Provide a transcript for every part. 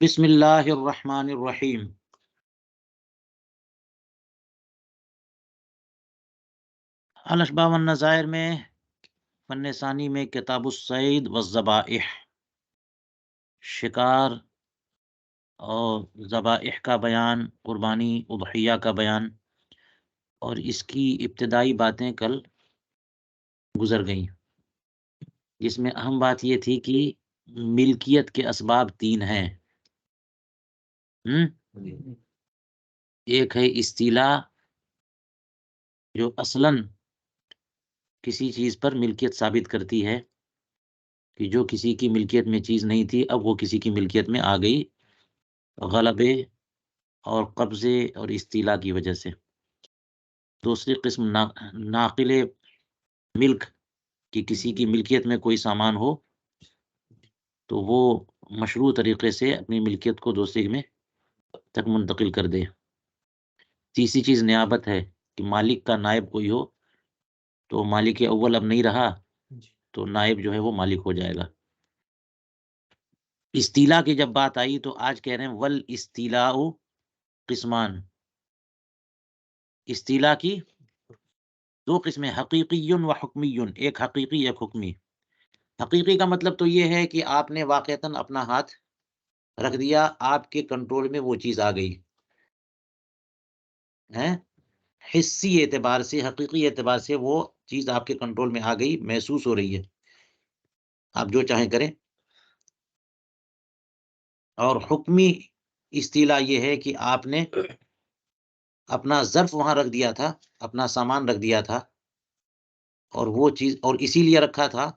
بسم اللہ الرحمن الرحیم۔ الاشباح والنظائر میں فن ثانی میں کتاب الصید والذبائح، شکار اور ذبائح کا بیان، قربانی اضحیہ کا بیان، اور اس کی ابتدائی باتیں کل گزر گئیں، جس میں اہم بات یہ تھی کہ ملکیت کے اسباب تین ہیں۔ ایک ہے استیلا، جو اصلاً کسی چیز پر ملکیت ثابت کرتی ہے کہ جو کسی کی ملکیت میں چیز نہیں تھی اب وہ کسی کی ملکیت میں آ گئی، غلبے اور قبضے اور استیلا کی وجہ سے۔ دوسری قسم ناقل ملک، کہ کسی کی ملکیت میں کوئی سامان ہو تو وہ مشروع طریقے سے اپنی ملکیت کو دوسرے میں تک منتقل کر دے۔ تیسری چیز نیابت ہے، کہ مالک کا نائب کوئی ہو تو مالک اول اب نہیں رہا تو نائب جو ہے وہ مالک ہو جائے گا۔ استیلا کی جب بات آئی تو آج کہہ رہے ہیں ول استیلاء قسمان، استیلا کی دو قسمیں، حقیقی و حکمی، ایک حقیقی ایک حکمی۔ حقیقی کا مطلب تو یہ ہے کہ آپ نے واقعتاً اپنا ہاتھ رکھ دیا، آپ کے کنٹرول میں وہ چیز آ گئی ہے، حصی اعتبار سے، حقیقی اعتبار سے وہ چیز آپ کے کنٹرول میں آ گئی، محسوس ہو رہی ہے، آپ جو چاہیں کریں۔ اور حکمی استیلا یہ ہے کہ آپ نے اپنا ظرف وہاں رکھ دیا تھا، اپنا سامان رکھ دیا تھا، اور وہ چیز، اور اسی لیے رکھا تھا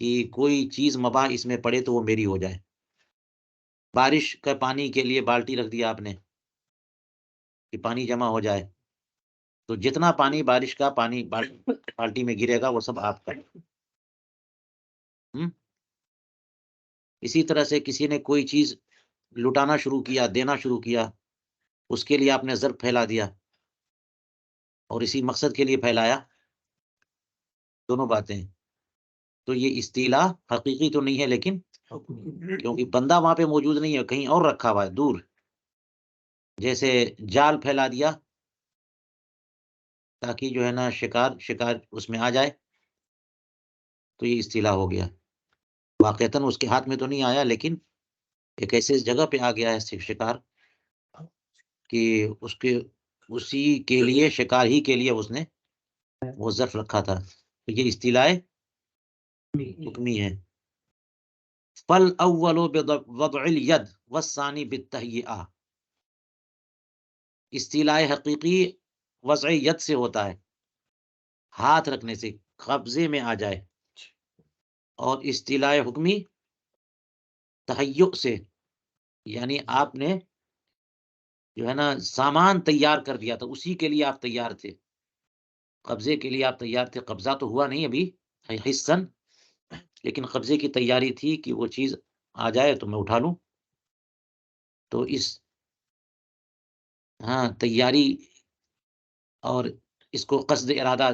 کہ کوئی چیز مباح اس میں پڑے تو وہ میری ہو جائے۔ بارش کا پانی کے لیے بالٹی رکھ دیا آپ نے کہ پانی جمع ہو جائے، تو جتنا پانی بارش کا پانی بالٹی میں گرے گا وہ سب آپ کا۔ اسی طرح سے کسی نے کوئی چیز لٹانا شروع کیا، دینا شروع کیا، اس کے لیے آپ نے ضرب پھیلا دیا اور اسی مقصد کے لیے پھیلایا، دونوں باتیں۔ تو یہ استیلا حقیقی تو نہیں ہے، لیکن کیونکہ بندہ وہاں پہ موجود نہیں ہے، کہیں اور رکھا ہوا ہے دور، جیسے جال پھیلا دیا تاکہ جو ہے نا شکار اس میں آ جائے، تو یہ استیلا ہو گیا۔ واقعتاً اس کے ہاتھ میں تو نہیں آیا، لیکن ایک ایسے جگہ پہ آ گیا ہے شکار کہ اسی کے لیے، شکار ہی کے لیے اس نے وہ ظرف رکھا تھا، تو یہ استیلاء حکمی ہے۔ فَالْأَوَّلُ بِوَضْعِ الْيَدِ وَالثَّانِي بِالتَّهْيِئَةِ، استیلاء حقیقی وضع ید سے ہوتا ہے، ہاتھ رکھنے سے، قبضے میں آ جائے، اور استیلاء حکمی تہیؤ سے، یعنی آپ نے جو ہے نا سامان تیار کر دیا تھا، اسی کے لیے آپ تیار تھے، قبضے کے لیے آپ تیار تھے، قبضہ تو ہوا نہیں ابھی حصن، لیکن قبضے کی تیاری تھی کہ وہ چیز آ جائے تو میں اٹھا لوں۔ تو اس تیاری اور اس کو قصد ارادہ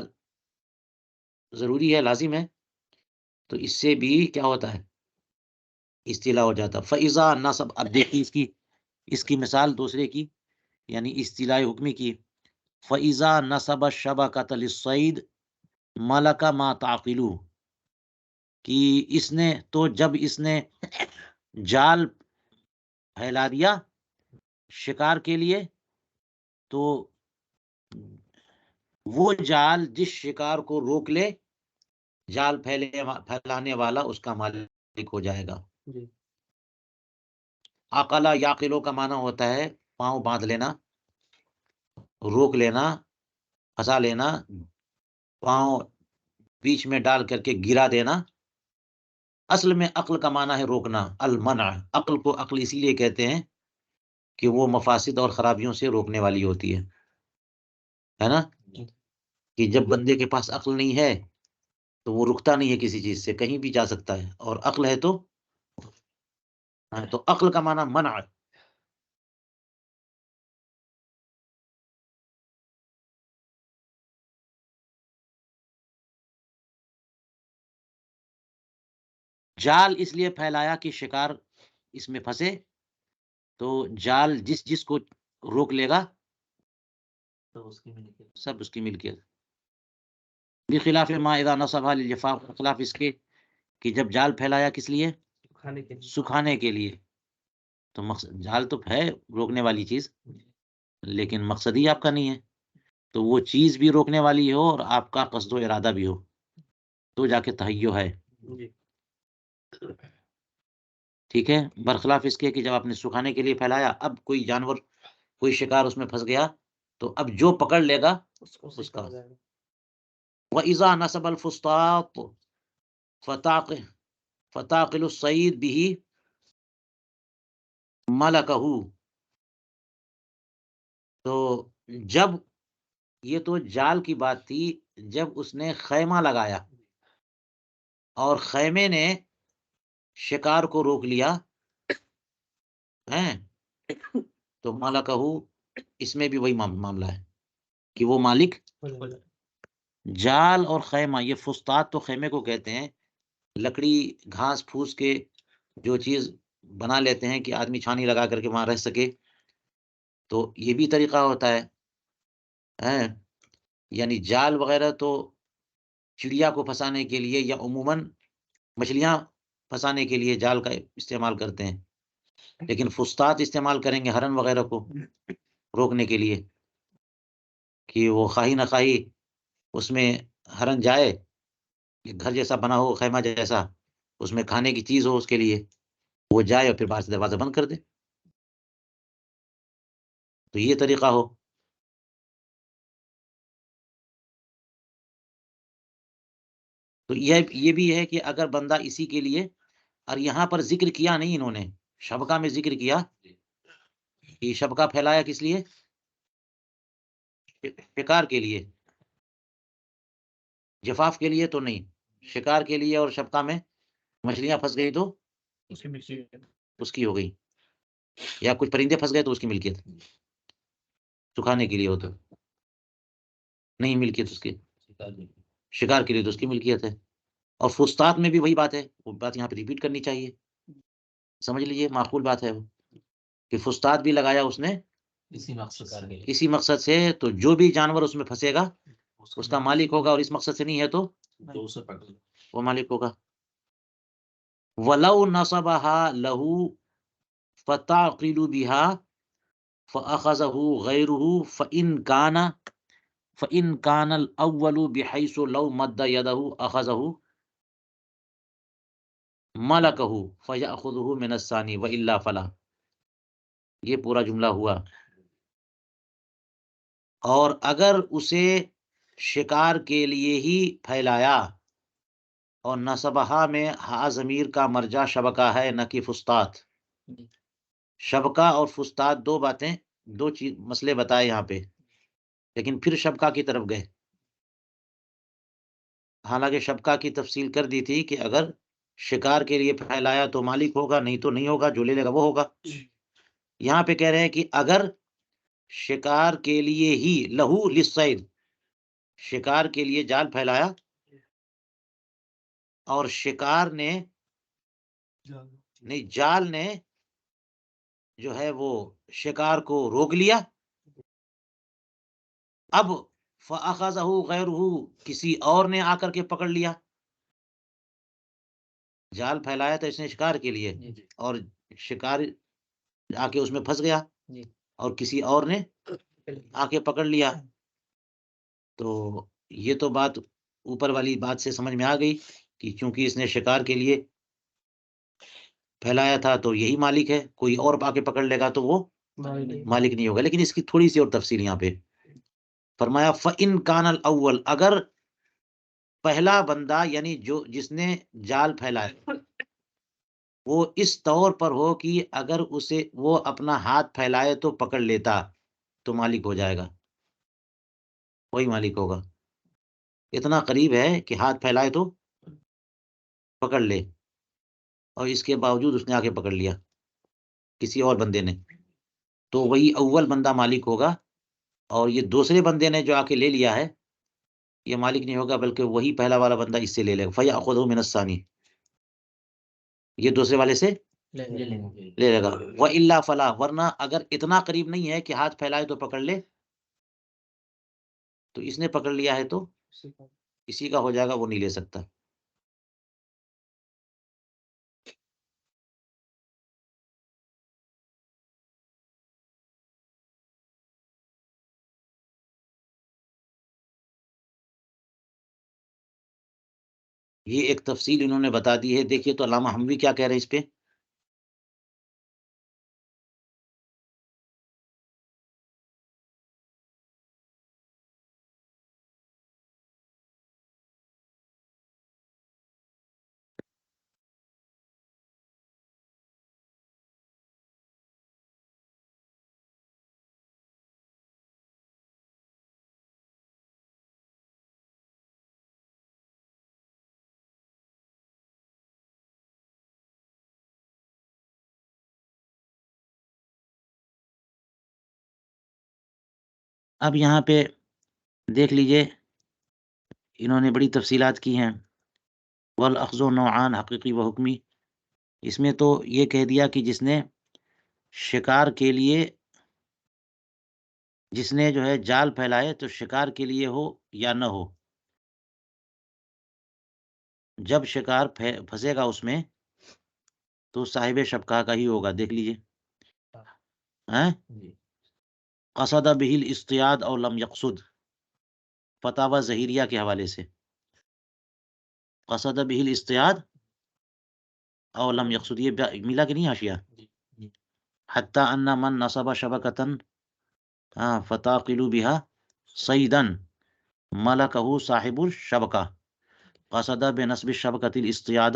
ضروری ہے، لازم ہے، تو اس سے بھی کیا ہوتا ہے، استیلا ہو جاتا۔ فَإِذَا نَصَب، اب دیکھیے اس کی مثال دوسرے کی، یعنی استیلاء حکمی کی۔ فَإِذَا نَصَبَ الشَّبَكَةَ لِلصَّيْدِ مَلَكَ مَا تَعْقِلُهُ، کہ اس نے تو جب اس نے جال پھیلا دیا شکار کے لیے، تو وہ جال جس شکار کو روک لے، جال پھیلانے والا اس کا مالک ہو جائے گا۔ عقلا یعقلو کا معنی ہوتا ہے پاؤں باندھ لینا، روک لینا، پھنسا لینا، پاؤں بیچ میں ڈال کر کے گرا دینا۔ اصل میں عقل کا معنی ہے روکنا، المنع۔ عقل کو عقل اسی لیے کہتے ہیں کہ وہ مفاسد اور خرابیوں سے روکنے والی ہوتی ہے نا، کہ جب بندے کے پاس عقل نہیں ہے تو وہ رکتا نہیں ہے کسی چیز سے، کہیں بھی جا سکتا ہے، اور عقل ہے تو عقل کا معنی منع۔ جال اس لیے پھیلایا کہ شکار اس میں پھنسے، تو جال جس کو روک لے گا تو اس کی ملکیت سب اس کی ملکیت. بخلاف ما اذا نصبها للجفاف، خلاف اس کے کہ جب جال پھیلایا کس لیے؟ کھانے کے لیے. سکھانے کے لیے. تو مقصد جال تو ہے روکنے والی چیز، لیکن مقصد ہی آپ کا نہیں ہے. تو وہ چیز بھی روکنے والی ہو اور آپ کا قصد و ارادہ بھی ہو تو جا کے تہیو ہے. جی. ٹھیک ہے. برخلاف اس کے کہ جب آپ نے سکھانے کے لیے پھیلایا، اب کوئی جانور کوئی شکار اس میں پھنس گیا تو اب جو پکڑ لے گا اس کو اس کا. سکھا جائے گا. وَإِذَا نَصَبَ الْفُسْطَاطُ فَتَعْقِلُ الصَّيِّدُ بِهِ مَلَكَهُ. تو جب یہ تو جال کی بات تھی، جب اس نے خیمہ لگایا اور خیمے نے شکار کو روک لیا ہیں، تو مالکہ اس میں بھی وہی معاملہ ہے کہ وہ مالک. جال اور خیمہ، یہ فسطاط تو خیمے کو کہتے ہیں، لکڑی گھاس پھوس کے جو چیز بنا لیتے ہیں کہ آدمی چھانی لگا کر کے وہاں رہ سکے، تو یہ بھی طریقہ ہوتا ہے. یعنی جال وغیرہ تو چڑیا کو پھنسانے کے لیے یا عموماً مچھلیاں پھنسانے کے لیے جال کا استعمال کرتے ہیں، لیکن فسطاط استعمال کریں گے ہرن وغیرہ کو روکنے کے لیے کہ وہ خواہی نہ خواہی اس میں ہرن جائے، گھر جیسا بنا ہو خیمہ جیسا، اس میں کھانے کی چیز ہو اس کے لیے، وہ جائے اور پھر باہر سے دروازہ بند کر دے. تو یہ طریقہ ہو. تو یہ بھی ہے کہ اگر بندہ اسی کے لیے، اور یہاں پر ذکر کیا نہیں انہوں نے، شبکہ میں ذکر کیا کہ شبکہ پھیلایا کس لیے؟ شکار کے لیے. جفاف کے لیے تو نہیں، شکار کے لیے. اور شبکہ میں مچھلیاں پھنس گئی تو اس کی ہو گئی، یا کچھ پرندے پھنس گئے تو اس کی ملکیت. سکھانے کے لیے ہو تو نہیں ملکیت اس کی، شکار کے لیے تو اس کی ملکیت ہے. اور فسطاط میں بھی وہی بات ہے، وہ بات یہاں پہ ریپیٹ کرنی چاہیے. سمجھ لیجیے، معقول بات ہے وہ کہ فسطاط بھی لگایا اس نے اسی مقصد سے، تو جو بھی جانور اس میں پھنسے گا اس کا مالک ہوگا، اور اس مقصد سے نہیں ہے تو وہ مالک ہوگا. وَلَوْ نَصَبَهَا لَهُ فَتَعْقِلُ بِهَا فَأَخَذَهُ غَيْرُهُ فَإِنْ كَانَ الْأَوَّلُ بِحَيْثُ لَوْ مَدَّ يَدَهُ أَخَذَهُ مَلَكَهُ فَيَأْخُذُهُ مِنَ الثَّانِي وَإِلَّا فَلَا. یہ پورا جملہ ہوا. اور اگر اسے شکار کے لیے ہی پھیلایا، اور نصبہا میں ہا ضمیر کا مرجع شبکہ ہے نہ کہ فسطاط. شبکہ اور فسطاط دو باتیں، دو چیز مسئلے بتائے یہاں پہ، لیکن پھر شبکہ کی طرف گئے. حالانکہ شبکہ کی تفصیل کر دی تھی کہ اگر شکار کے لیے پھیلایا تو مالک ہوگا، نہیں تو نہیں ہوگا، جو لے لے گا وہ ہوگا. یہاں پہ کہہ رہے ہیں کہ اگر شکار کے لیے ہی، لہو للصید، شکار کے لیے جال پھیلایا اور شکار نے نہیں، جال نے جو ہے وہ شکار کو روک لیا. اب فَأَخَذَهُ غَيْرُهُ، کسی اور نے آ کر کے پکڑ لیا. جال پھیلایا تھا اس نے شکار کے لیے، اور شکار آ کے اس میں پھنس گیا اور کسی اور نے آ کے پکڑ لیا. تو یہ تو بات اوپر والی بات سے سمجھ میں آ گئی کہ چونکہ اس نے شکار کے لیے پھیلایا تھا تو یہی مالک ہے، کوئی اور آ کے پکڑ لے گا تو وہ مالک نہیں ہوگا. لیکن اس کی تھوڑی سی اور تفصیل یہاں پہ فرمایا فَإِنْ كَانَ الْأَوَّلُ، اگر پہلا بندہ یعنی جس نے جال پھیلایا وہ اس طور پر ہو کہ اگر اسے وہ اپنا ہاتھ پھیلائے تو پکڑ لیتا تو مالک ہو جائے گا، وہی مالک ہوگا. اتنا قریب ہے کہ ہاتھ پھیلائے تو پکڑ لے، اور اس کے باوجود اس نے آگے پکڑ لیا کسی اور بندے نے، تو وہی اول بندہ مالک ہوگا. اور یہ دوسرے بندے نے جو آ کے لے لیا ہے یہ مالک نہیں ہوگا، بلکہ وہی پہلا والا بندہ اس سے لے لے گا. فَيَأْخُذُهُ مِنَ الثَّانِي، یہ دوسرے والے سے لے لیں لے لے گا. وَإِلَّا فَلَا، ورنہ اگر اتنا قریب نہیں ہے کہ ہاتھ پھیلائے تو پکڑ لے، تو اس نے پکڑ لیا ہے تو اسی کا ہو جائے گا، وہ نہیں لے سکتا. یہ ایک تفصیل انہوں نے بتا دی ہے. دیکھیے تو علامہ حموی کیا کہہ رہے ہیں اس پہ. اب یہاں پہ دیکھ لیجئے، انہوں نے بڑی تفصیلات کی ہیں. والاخذ نوعان، حقیقی و حکمی. اس میں تو یہ کہہ دیا کہ جس نے شکار کے لیے، جس نے جو ہے جال پھیلائے تو شکار کے لیے ہو یا نہ ہو، جب شکار پھنسے گا اس میں تو صاحب شبکہ کا ہی ہوگا. دیکھ لیجئے قصد به الاصطیاد او لم یقصد، فتاوی ظہیریہ کے حوالے سے. قصد به الاصطیاد او لم یقصد، یہ ملا کہ نہیں حاشیہ. حتی ان من نصب شبکتن فتاقل بها صیدا ملکہ صاحب الشبکہ، قصد بنصب الشبکۃ الاصطیاد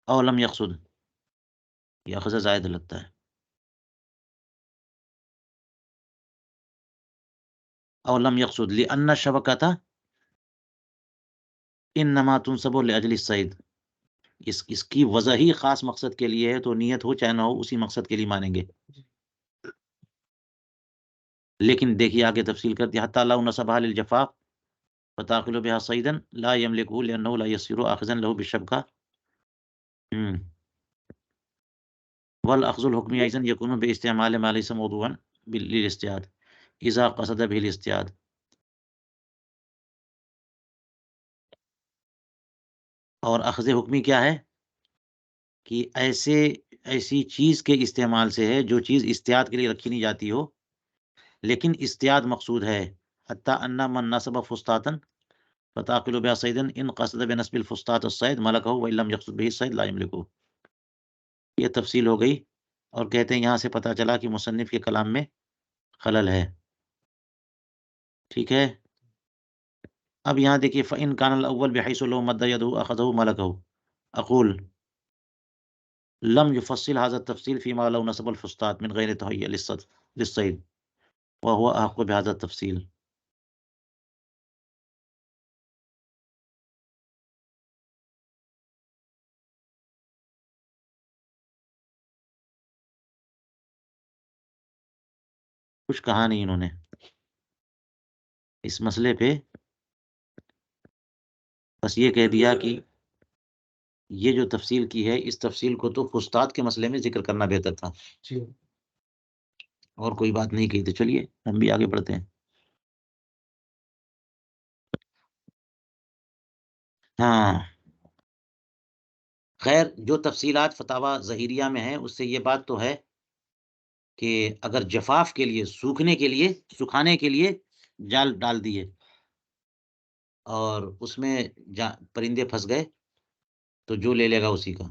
او لم یقصد. یہ اخذ زائد لگتا ہے. او لم یقصد لأن الشبکۃ انما تنصب لاجل الصید. اس کی وضع ہی خاص مقصد کے لیے ہے، تو نیت ہو چاہے نہ ہو اسی مقصد کے لیے مانیں گے. لیکن دیکھیے آگے تفصیل کرتی ہے. حتی لو نصبها للجفاف فتاقل بها صیدا لا یملکه لانه لا يصير آخذا له بالشبکہ. والاخذ الحکمی ايضا يكون باستعمال ما ليس موضوعا للاصطياد اذا قصد به الاصطياد. اور اخذ حکمی کیا ہے کہ ایسی چیز کے استعمال سے ہے جو چیز اصطیاد کے لیے رکھی نہیں جاتی ہو لیکن اصطیاد مقصود ہے. حتی ان من نصب فسطاطا فتاقل بها صیدا ان قصد بنصب الفسطاط الصید ملکہ وان لم یقصد به الصید لا یملکہ. یہ تفصیل ہو گئی، اور کہتے ہیں یہاں سے پتہ چلا کہ مصنف کے کلام میں خلل ہے. ٹھیک ہے. اب یہاں دیکھیے فإن كان الأول بحيث لو مد يده أخذه ملكه أقول لم يفصل هذا التفصيل فيما لو نصب الفسطاط من غير تهيئ للصيد وهو أحق بهذا التفصيل. کچھ کہا نہیں انہوں نے اس مسئلے پہ، بس یہ کہہ دیا کہ یہ جو تفصیل کی ہے اس تفصیل کو تو فسطاط کے مسئلے میں ذکر کرنا بہتر تھا، اور کوئی بات نہیں کہی. تو چلیے ہم بھی آگے بڑھتے ہیں. ہاں خیر، جو تفصیلات فتاوی ظہیریہ میں ہیں اس سے یہ بات تو ہے کہ اگر جفاف کے لیے، سکھانے کے لیے جال ڈال دیے اور اس میں پرندے پھنس گئے تو جو لے لے گا اسی کا،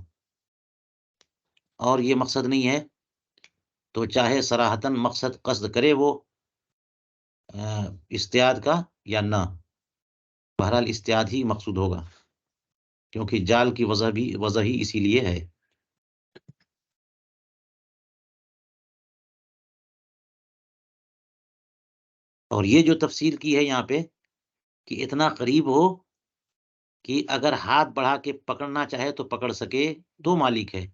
اور یہ مقصد نہیں ہے تو چاہے صراحتاً مقصد قصد کرے وہ اصطیاد کا یا نہ، بہرحال اصطیاد ہی مقصود ہوگا کیونکہ جال کی وضع ہی اسی لیے ہے. اور یہ جو تفصیل کی ہے یہاں پہ کہ اتنا قریب ہو کہ اگر ہاتھ بڑھا کے پکڑنا چاہے تو پکڑ سکے تو مالک ہے،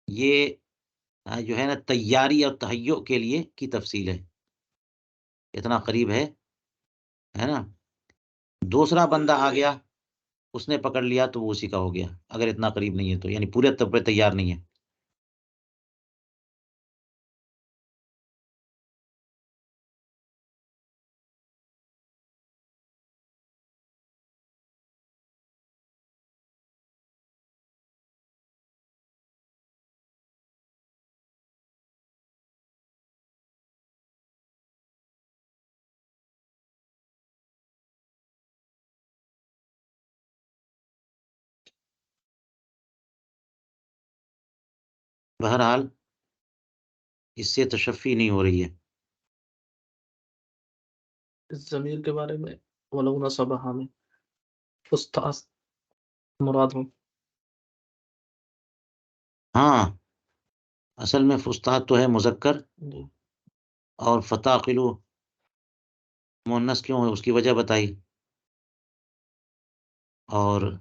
یہ جو ہے نا تیاری اور تہیع کے لیے کی تفصیل ہے. اتنا قریب ہے نا. دوسرا بندہ آ گیا اس نے پکڑ لیا تو وہ اسی کا ہو گیا، اگر اتنا قریب نہیں ہے تو، یعنی پورے طور پہ تیار نہیں ہے۔ بہرحال اس سے تشفی نہیں ہو رہی ہے۔ اس ضمیر کے بارے میں ولو نصبہا میں فستاذ مراد ہوں۔ ہاں اصل میں فستاد تو ہے مذکر، جی اور فتاقلو مؤنث کیوں ہے اس کی وجہ بتائی، اور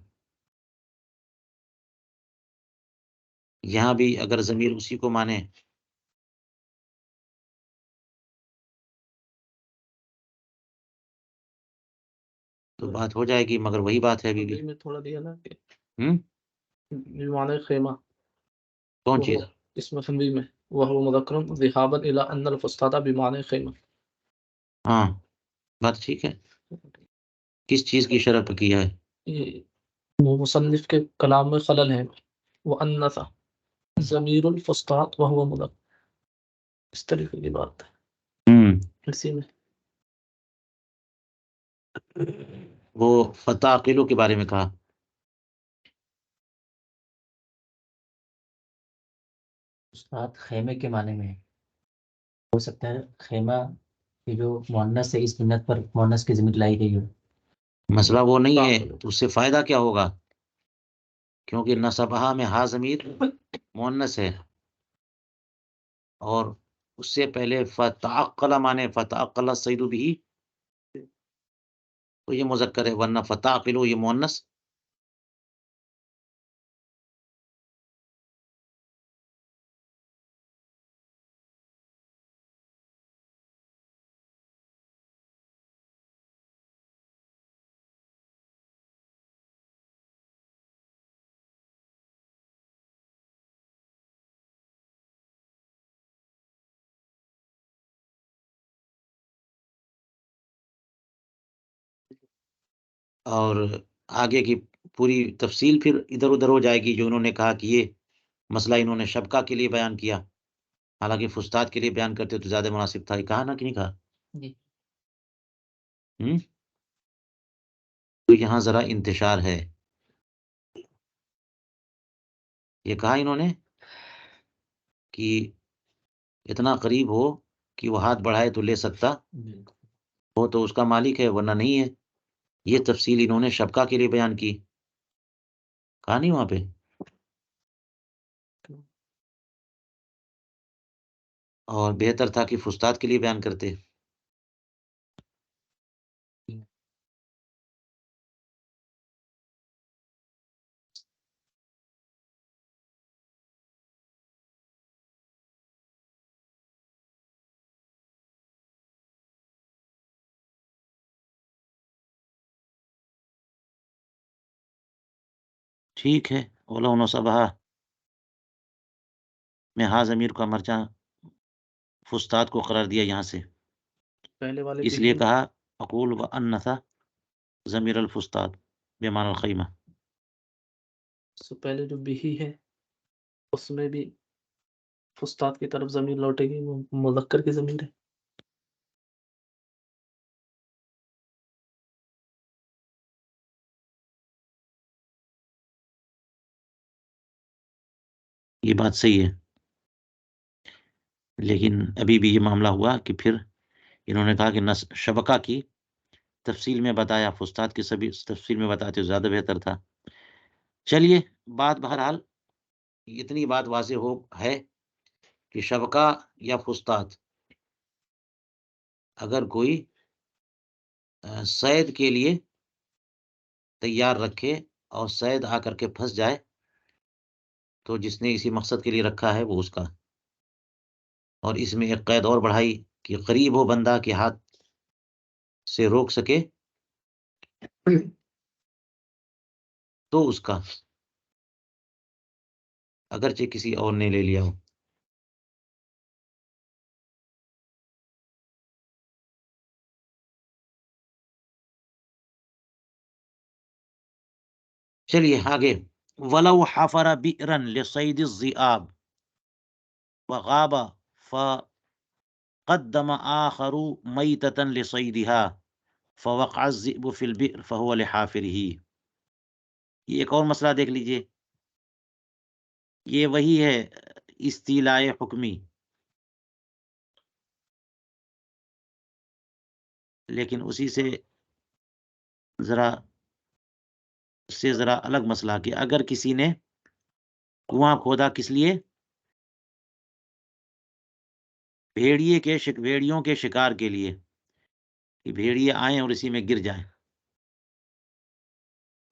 یہاں بھی اگر ضمیر اسی کو مانے تو بات ہو جائے گی، مگر وہی بات ہے ابھی بھی۔ تنوین میں تھوڑا دیا نا کہ ہوں بمعنی خیمہ، کون وہ چیز؟ اس میں تنوین میں وهو مذکر ذهابا الى ان الفسطاط بمعنی خیمہ۔ ہاں بات ٹھیک ہے، کس چیز کی شرح پہ کیا ہے؟ یہ وہ مصنف کے کلام میں خلل ہے۔ وانث ضمیر الفسطاط وهو مذکر، اس طریقے کی بات ہے اسی میں۔ وہ فتاقلو کے بارے میں کہا، استاد خیمے کے معنی میں ہو سکتا ہے خیمہ کی جو مؤنث ہے اس منت پر مؤنث کی ضمیر لائی گئی ہو۔ مسئلہ وہ نہیں ہے، تو اس سے فائدہ کیا ہوگا؟ کیونکہ نصبہا میں ہا ضمیر مؤنث ہے، اور اس سے پہلے فتعقل مانے فتعقل الصید بھی، تو یہ مذکر ہے، ورنہ فتعقلو یہ مؤنث۔ اور آگے کی پوری تفصیل پھر ادھر ادھر ہو جائے گی، جو انہوں نے کہا کہ یہ مسئلہ انہوں نے شبکہ کے لیے بیان کیا، حالانکہ فستاد کے لیے بیان کرتے تو زیادہ مناسب تھا۔ یہ کہا نا کہ نہیں کہا؟ جی تو یہاں ذرا انتشار ہے، یہ کہا انہوں نے کہ اتنا قریب ہو کہ وہ ہاتھ بڑھائے تو لے سکتا ہو تو اس کا مالک ہے، ورنہ نہیں ہے۔ یہ تفصیل انہوں نے شبکہ کے لیے بیان کی، کہا نہیں وہاں پہ؟ اور بہتر تھا کہ فستاد کے لیے بیان کرتے۔ ٹھیک ہے، ولو نصبہا میں ہا ضمیر کا مرجع فستاد کو قرار دیا یہاں سے، پہلے والے اس لیے کہا اقول وانث ضمیر الفستاد بمعنی الخیمہ۔ اس سے پہلے جو بھی ہے اس میں بھی فستاد کی طرف ضمیر لوٹے گی، وہ مذکر کی ضمیر ہے۔ یہ بات صحیح ہے، لیکن ابھی بھی یہ معاملہ ہوا کہ پھر انہوں نے کہا کہ شبکہ کی تفصیل میں بتایا، فستاد کی سبھی تفصیل میں بتاتے تو زیادہ بہتر تھا۔ چلیے، بات بہرحال اتنی بات واضح ہو ہے کہ شبکہ یا فستاد اگر کوئی صید کے لیے تیار رکھے اور صید آ کر کے پھنس جائے تو جس نے اسی مقصد کے لیے رکھا ہے وہ اس کا، اور اس میں ایک قید اور بڑھائی کہ قریب ہو بندہ کے ہاتھ سے روک سکے تو اس کا، اگرچہ کسی اور نے لے لیا ہو۔ چلیے آگے، وَلَوْ حَفَرَ بِئْرًا لِصَيْدِ الذِّئَابِ وَغَابَ فَقَدَّمَ آخَرُ مَيْتَةً لِصَيْدِهَا فَوَقَعَ الذِّئْبُ فِي الْبِئْرِ فَهُوَ لِحَافِرِهِ۔ یہ ایک اور مسئلہ دیکھ لیجئے، یہ وہی ہے استیلاء حکمی، لیکن اسی سے ذرا الگ مسئلہ کہ اگر کسی نے کنواں کھودا کس لیے؟ بھیڑیوں کے شکار کے لیے، کہ بھیڑیے آئیں اور اسی میں گر جائیں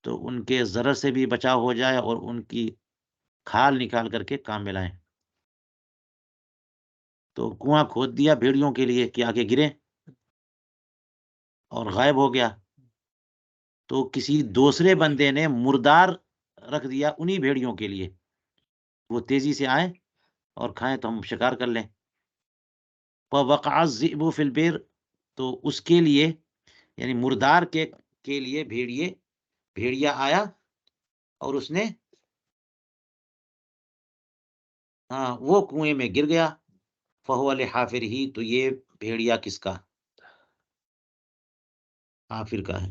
تو ان کے ضرر سے بھی بچاؤ ہو جائے اور ان کی کھال نکال کر کے کام میں لائیں۔ تو کنواں کھود دیا بھیڑیوں کے لیے کہ آگے گریں اور غائب ہو گیا، تو کسی دوسرے بندے نے مردار رکھ دیا انہی بھیڑیوں کے لیے، وہ تیزی سے آئیں اور کھائیں تو ہم شکار کر لیں۔ وَوَقَعَ الذِّئْبُ فِي الْبِئْرِ، تو اس کے لیے یعنی مردار کے لیے بھیڑیا آیا اور اس نے وہ کنویں میں گر گیا، فَهُوَ لِحَافِرِهِ، تو یہ بھیڑیا کس کا؟ حافر کا ہے،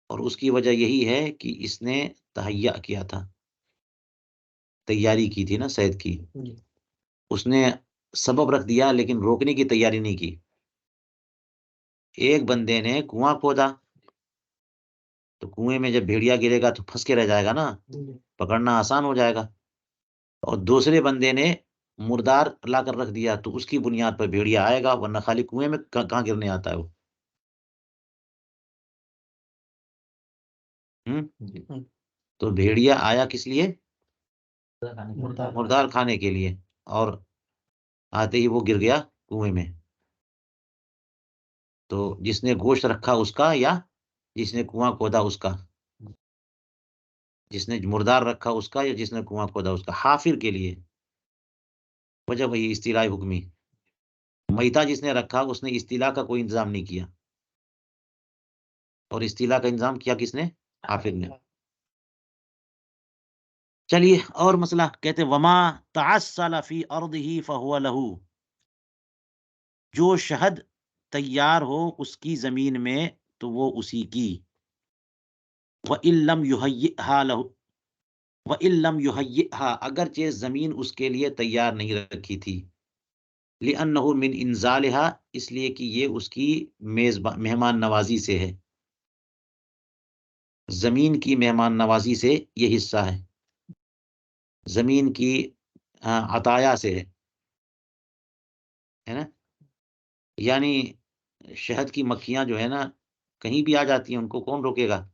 اور اس کی وجہ یہی ہے کہ اس نے تہیہ کیا تھا، تیاری کی تھی نا صید کی، اس نے سبب رکھ دیا لیکن روکنے کی تیاری نہیں کی۔ ایک بندے نے کنواں کھودا تو کنویں میں جب بھیڑیا گرے گا تو پھنس کے رہ جائے گا نا، پکڑنا آسان ہو جائے گا، اور دوسرے بندے نے مردار لا کر رکھ دیا تو اس کی بنیاد پر بھیڑیا آئے گا، ورنہ خالی کنویں میں کہاں گرنے آتا ہے وہ۔ تو بھیڑیا آیا کس لیے؟ مردار کھانے کے لیے، اور آتے ہی وہ گر گیا کنویں میں۔ تو جس نے گوشت رکھا اس کا، یا جس نے کنواں کھودا اس کا؟ جس نے مردار رکھا اس کا یا جس نے کنواں کھودا اس کا؟ حافر کے لیے، وجہ وہی استیلاء حکمی۔ میتا جس نے رکھا اس نے استیلاء کا کوئی انتظام نہیں کیا، اور استیلاء کا انتظام کیا کس نے؟ حافر نے۔ چلیے اور مسئلہ کہتے وما تعسل فی ارضہ فہو لہ، جو شہد تیار ہو اس کی زمین میں تو وہ اسی کی، وَإِن لَّمْ يُهَيِّئْهَا، اگرچہ زمین اس کے لیے تیار نہیں رکھی تھی، لِأَنَّهُ مِنْ إِنزَالِهَا، اس لیے کہ یہ اس کی مہمان نوازی سے ہے، زمین کی مہمان نوازی سے یہ حصہ ہے، زمین کی عطایا سے ہے نا۔ یعنی شہد کی مکھیاں جو ہے نا کہیں بھی آ جاتی ہیں، ان کو کون روکے گا؟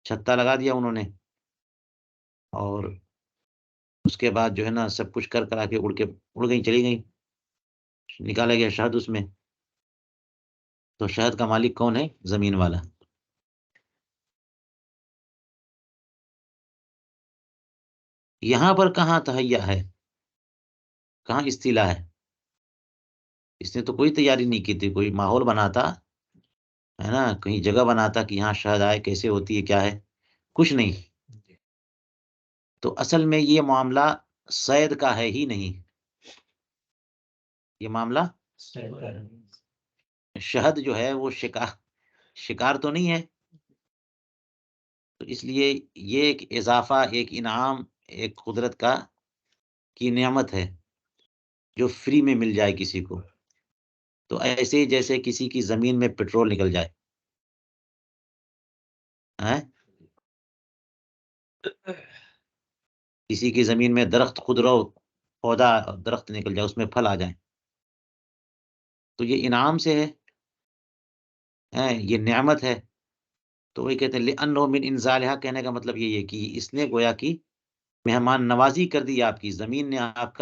چھتا لگا دیا انہوں نے، اور اس کے بعد جو ہے نا سب کچھ کر کے اڑ گئی، چلی گئی، نکالا گیا شہد اس میں، تو شہد کا مالک کون ہے؟ زمین والا۔ یہاں پر کہاں تہیہ ہے، کہاں استیلاء ہے؟ اس نے تو کوئی تیاری نہیں کی تھی، کوئی ماحول بناتا ہے نا، کہیں جگہ بناتا کہ یہاں شہد آئے، کیسے ہوتی ہے، کیا ہے، کچھ نہیں۔ تو اصل میں یہ معاملہ صید کا ہے ہی نہیں، یہ معاملہ شہد جو ہے وہ شکار تو نہیں ہے، تو اس لیے یہ ایک اضافہ، ایک انعام، ایک قدرت کی نعمت ہے جو فری میں مل جائے کسی کو۔ تو ایسے ہی جیسے کسی کی زمین میں پٹرول نکل جائے، کسی کی زمین میں درخت خود رو پودا درخت نکل جائے، اس میں پھل آ جائیں، تو یہ انعام سے ہے، یہ نعمت ہے۔ تو وہی کہتے ہیں لِأَنَّهُ مِنْ إِنزَالِهَا، کہنے کا مطلب یہ ہے کہ اس نے گویا کی مہمان نوازی کر دی، آپ کی زمین نے آپ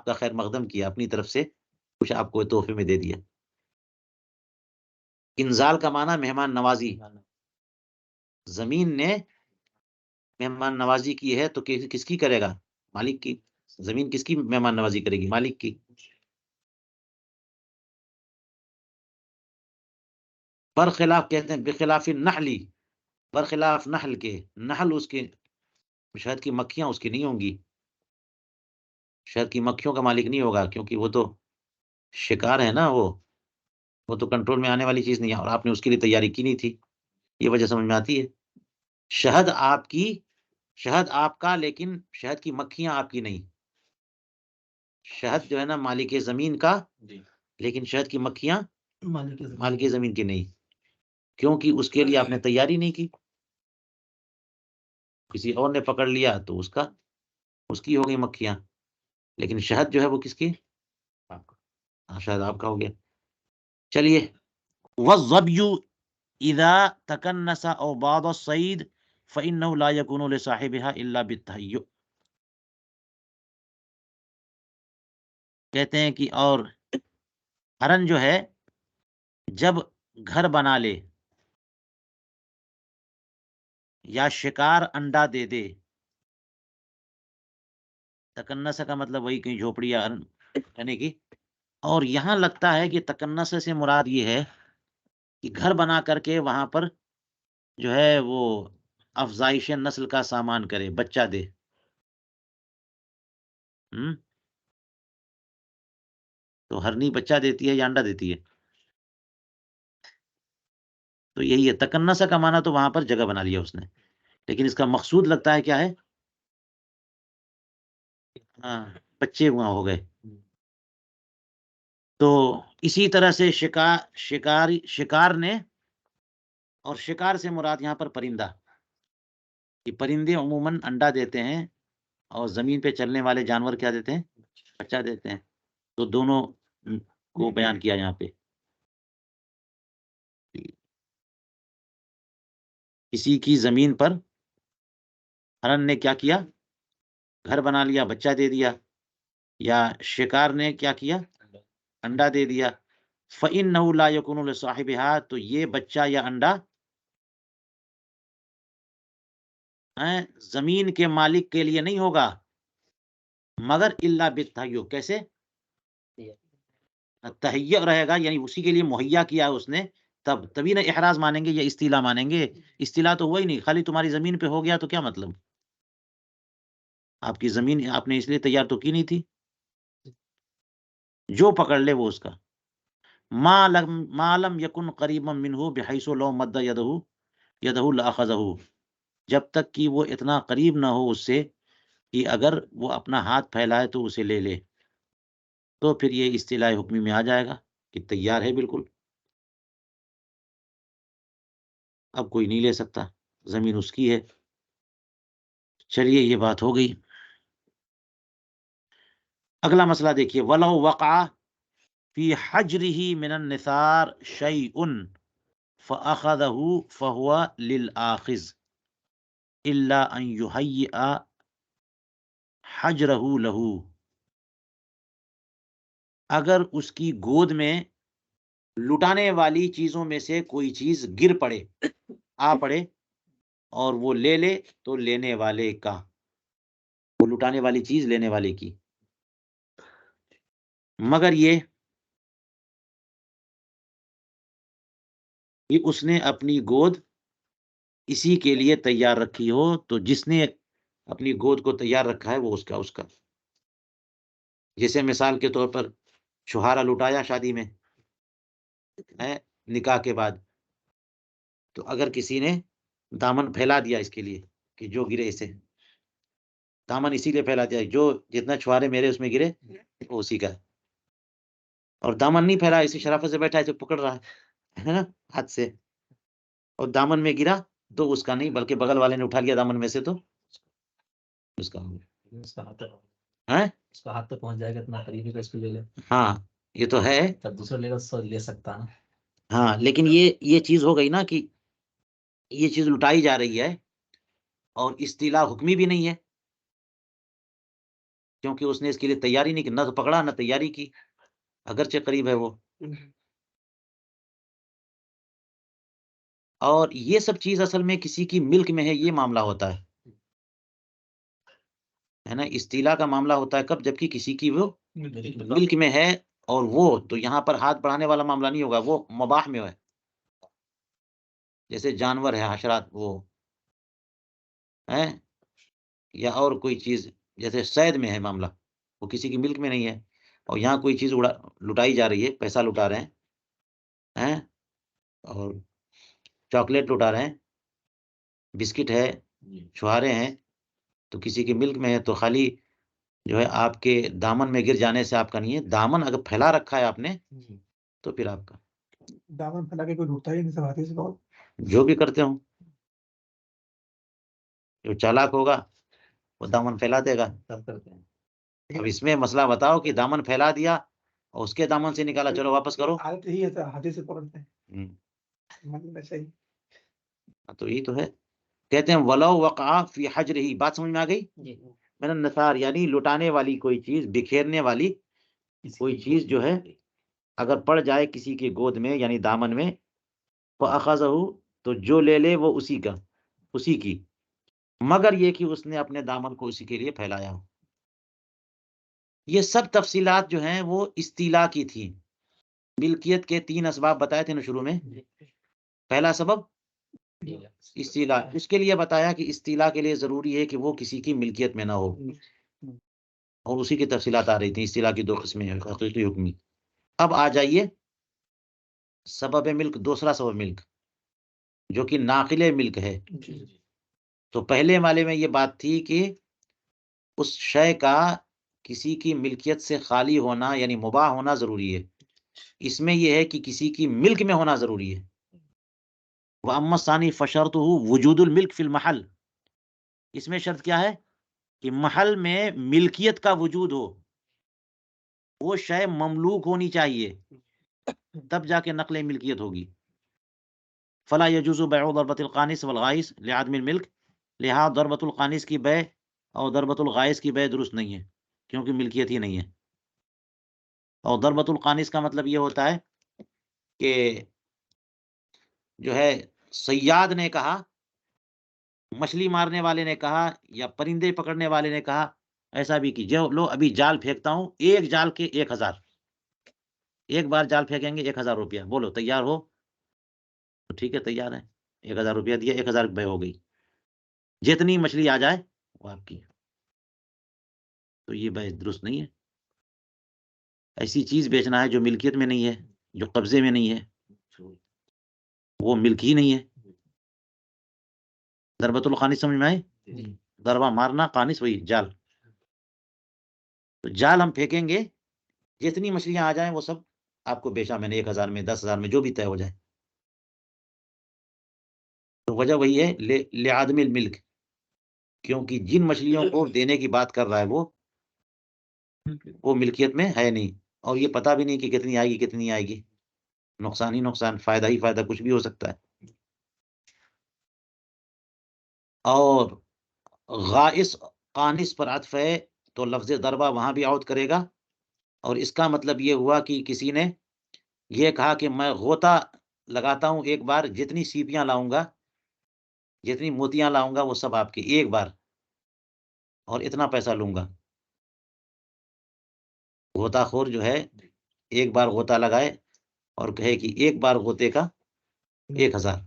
کا خیر مقدم کیا، اپنی طرف سے کچھ آپ کو تحفے میں دے دیا۔ انزال کا معنی مہمان نوازی، زمین نے مہمان نوازی کی ہے تو کس کی کرے گا؟ مالک کی. زمین کس کی مہمان نوازی کرے گی؟ مالک کی. برخلاف کہتے ہیں بخلاف نحلی، برخلاف نحل کے. نحل اس کے شہد کی مکھیاں اس کی نہیں ہوں گی، شہد کی مکھیوں کا مالک نہیں ہوگا، کیونکہ وہ تو شکار ہے نا، وہ تو کنٹرول میں آنے والی چیز نہیں ہے، اور آپ نے اس کے لیے تیاری کی نہیں تھی. یہ وجہ سمجھ میں آتی ہے. شہد آپ کا، لیکن شہد کی مکھیاں آپ کی نہیں. شہد جو ہے نا مالک زمین کا، لیکن شہد کی مکھیاں مالک زمین کی نہیں، کیونکہ اس کے لیے آپ نے تیاری نہیں کی. کسی اور نے پکڑ لیا تو اس کی ہو گئی مکھیاں، لیکن شہد جو ہے وہ کس کی؟ شہد آپ کا ہو گیا. چلیے. والظبی اذا تکنس او بعض الصید فانه لا يكون لصاحبها الا بالتهيؤ. کہتے ہیں کہ اور ہرن جو ہے جب گھر بنا لے یا شکار انڈا دے دے، تکنس کا مطلب وہی کہیں جھوپڑی یا رہنے کی، اور یہاں لگتا ہے کہ تکنس سے مراد یہ ہے کہ گھر بنا کر کے وہاں پر جو ہے وہ افزائش نسل کا سامان کرے، بچہ دے. تو ہرنی بچہ دیتی ہے یا انڈا دیتی ہے؟ تو یہی ہے تکنسا کا معنی. تو وہاں پر جگہ بنا لیا اس نے، لیکن اس کا مقصود لگتا ہے کیا ہے؟ ہاں، بچے وہاں ہو گئے. تو اسی طرح سے شکار نے، اور شکار سے مراد یہاں پر پرندہ، کہ پرندے عموماً انڈا دیتے ہیں اور زمین پہ چلنے والے جانور کیا دیتے ہیں؟ بچہ دیتے ہیں. تو دونوں کو بیان کیا یہاں پہ. کسی کی زمین پر ہرن نے کیا کیا؟ گھر بنا لیا، بچہ دے دیا. یا شکار نے کیا کیا؟ انڈا دے دیا. فَإِنَّهُ لَا يَكُونُ لِصَاحِبِهَا، تو یہ بچہ یا انڈا زمین کے مالک کے لیے نہیں ہوگا، مگر الا بالتہیؤ. کیسے؟ تہیہ رہے گا، یعنی اسی کے لیے مہیا کیا اس نے، تبھی نہ احراز مانیں گے یا استیلا مانیں گے. استیلا تو وہی نہیں، خالی تمہاری زمین پہ ہو گیا تو کیا مطلب؟ آپ کی زمین آپ نے اس لیے تیار تو کی نہیں تھی. جو پکڑ لے وہ اس کا. ما لم یکن قریبا منہ بحیث لو مد یدہ لاخذہ، جب تک کہ وہ اتنا قریب نہ ہو اس سے کہ اگر وہ اپنا ہاتھ پھیلائے تو اسے لے لے، تو پھر یہ اصطلاح حکمی میں آ جائے گا کہ تیار ہے بالکل، اب کوئی نہیں لے سکتا، زمین اس کی ہے. چلیے یہ بات ہو گئی. اگلا مسئلہ دیکھیے. وَلَوْ وَقَعَ فِي حَجْرِهِ مِنَ النِّثَارِ شَيْءٌ فَأَخَذَهُ فَهُوَ لِلْآخِذِ إِلَّا أَنْ يُهَيِّئَ حَجْرَهُ لَهُ. اگر اس کی گود میں لٹانے والی چیزوں میں سے کوئی چیز گر پڑے، آ پڑے، اور وہ لے لے تو لینے والے کا، وہ لٹانے والی چیز لینے والے کی، مگر یہ کہ اس نے اپنی گود اسی کے لیے تیار رکھی ہو. تو جس نے اپنی گود کو تیار رکھا ہے وہ اس کا. جیسے مثال کے طور پر چھہارا لٹایا شادی میں نکاح کے بعد، تو اگر کسی نے دامن پھیلا دیا اس کے لیے کہ جو گرے اسے، دامن اسی لیے پھیلا دیا جو جتنا چھوارے میرے اس میں گرے وہ اسی کا ہے، اور دامن نہیں پھیلا، اسی شرافت سے بیٹھا ہے، پکڑ رہا ہے نا ہاتھ سے، اور دامن میں گرا تو اس کا نہیں، بلکہ بغل والے نے اٹھا لیا دامن میں سے تو اس کا ہو گیا. اس کا ہاتھ تک پہنچ جائے گا، اتنا قریبی کا اس کو لے لے. ہاں یہ تو ہے. تب دوسرا لے گا لے سکتا نا. ہاں لیکن یہ چیز ہو گئی نا کہ یہ چیز لٹائی جا رہی ہے اور استیلا حکمی بھی نہیں ہے، کیونکہ اس نے اس کے لیے تیاری نہیں کی، نہ تو پکڑا نہ تیاری کی، اگرچہ قریب ہے وہ. اور یہ سب چیز اصل میں کسی کی ملک میں ہے، یہ معاملہ ہوتا ہے. ہے نا. استیلا کا معاملہ ہوتا ہے کب؟ جبکہ کسی کی وہ ملک میں ہے، اور وہ تو یہاں پر ہاتھ بڑھانے والا معاملہ نہیں ہوگا، وہ مباح میں ہے. جیسے جانور ہے، حشرات وہ ہیں، یا اور کوئی چیز، جیسے سید میں ہے معاملہ، وہ کسی کی ملک میں نہیں ہے، اور یہاں کوئی چیز لٹائی جا رہی ہے، پیسہ لٹا رہے ہیں، اور چاکلیٹ لٹا رہے ہیں، بسکٹ ہے، چھوارے ہیں، تو کسی کی ملک میں ہے، تو خالی جو ہے آپ کے دامن میں گر جانے سے آپ کا نہیں ہے. دامن اگر پھیلا رکھا ہے آپ نے تو پھر آپ کا. دامن پھیلا کے کوئی ڈھونڈتا ہی نہیں سب ہاتھی سے بہت. جو بھی کرتے ہوں، جو چالاک ہوگا وہ دامن پھیلا دے گا. سب کرتے ہیں. اب اس میں مسئلہ بتاؤ کہ دامن پھیلا دیا اور اس کے دامن سے نکالا، چلو واپس کرو. عادت یہی ہے ہاتھی سے پکڑتے ہیں. ہوں. صحیح. تو یہ تو ہے. کہتے ہیں ولو وقع فی حجرہ، بات سمجھ میں آ گئی؟ من النثار، یعنی لٹانے والی کوئی چیز، بکھیرنے والی کوئی چیز جو ہے اگر پڑ جائے کسی کے گود میں یعنی دامن میں، فَأَخَذَهُ، تو جو لے لے وہ اسی کی، مگر یہ کہ اس نے اپنے دامن کو اسی کے لیے پھیلایا ہو. یہ سب تفصیلات جو ہیں وہ استیلا کی تھی. ملکیت کے 3 اسباب بتائے تھے نا شروع میں. پہلا سبب استیلا، اس کے لیے بتایا کہ استیلا کے لیے ضروری ہے کہ وہ کسی کی ملکیت میں نہ ہو، اور اسی کی تفصیلات آ رہی تھیں. استیلا کی 2 قسمیں ہیں، حقیقی حکمی. اب آ جائیے سبب ملک، دوسرا سبب ملک جو کہ ناقل ملک ہے. تو پہلے والے میں یہ بات تھی کہ اس شے کا کسی کی ملکیت سے خالی ہونا یعنی مباح ہونا ضروری ہے. اس میں یہ ہے کہ کسی کی ملک میں ہونا ضروری ہے. وَأَمَّا الثَّانِي فَشَرْطُهُ وُجُودُ الْمِلْكِ فِي الْمَحَلِّ، اس میں شرط کیا ہے کہ محل میں ملکیت کا وجود ہو، وہ شے مملوک ہونی چاہیے، تب جا کے نقل ملکیت ہوگی. فلا يجوز بيع ضربة القانص والغائص لعدم الملك، لہذا ضربۃ القانص کی بے اور ضربۃ الغائص کی بے درست نہیں ہے کیونکہ ملکیت ہی نہیں ہے. اور ضربۃ القانص کا مطلب یہ ہوتا ہے کہ جو ہے صیاد نے کہا، مچھلی مارنے والے نے کہا، یا پرندے پکڑنے والے نے کہا ایسا بھی کہ جو لو ابھی جال پھینکتا ہوں، ایک جال کے 1000، ایک بار جال پھینکیں گے 1000 روپیہ، بولو تیار ہو؟ تو ٹھیک ہے تیار ہے، 1000 روپیہ دیا، 1000 بے ہو گئی. جتنی مچھلی آ جائے وہ آپ کی. تو یہ بے درست نہیں ہے. ایسی چیز بیچنا ہے جو ملکیت میں نہیں ہے، جو قبضے میں نہیں ہے، وہ ملک ہی نہیں ہے. ضربۃ القانص سمجھ میں آئے؟ ضربہ مارنا، قانص وہی جال. تو جال ہم پھینکیں گے، جتنی مچھلیاں آ جائیں وہ سب آپ کو بیچا میں نے، 1000 میں، 10,000 میں، جو بھی طے ہو جائے. تو وجہ وہی ہے لعدم الملک، کیونکہ جن مچھلیوں کو دینے کی بات کر رہا ہے وہ ملکیت میں ہے نہیں، اور یہ پتہ بھی نہیں کہ کتنی آئے گی کتنی آئے گی. نقصان ہی نقصان، فائدہ ہی فائدہ، کچھ بھی ہو سکتا ہے. اور غائص قانص پر عطف ہے تو لفظ ضربہ وہاں بھی عود کرے گا، اور اس کا مطلب یہ ہوا کہ کسی نے یہ کہا کہ میں غوطہ لگاتا ہوں ایک بار، جتنی سیپیاں لاؤں گا، جتنی موتیاں لاؤں گا وہ سب آپ کی ایک بار، اور اتنا پیسہ لوں گا. غوطہ خور جو ہے ایک بار غوطہ لگائے اور کہے کہ ایک بار غوطے کا 1000.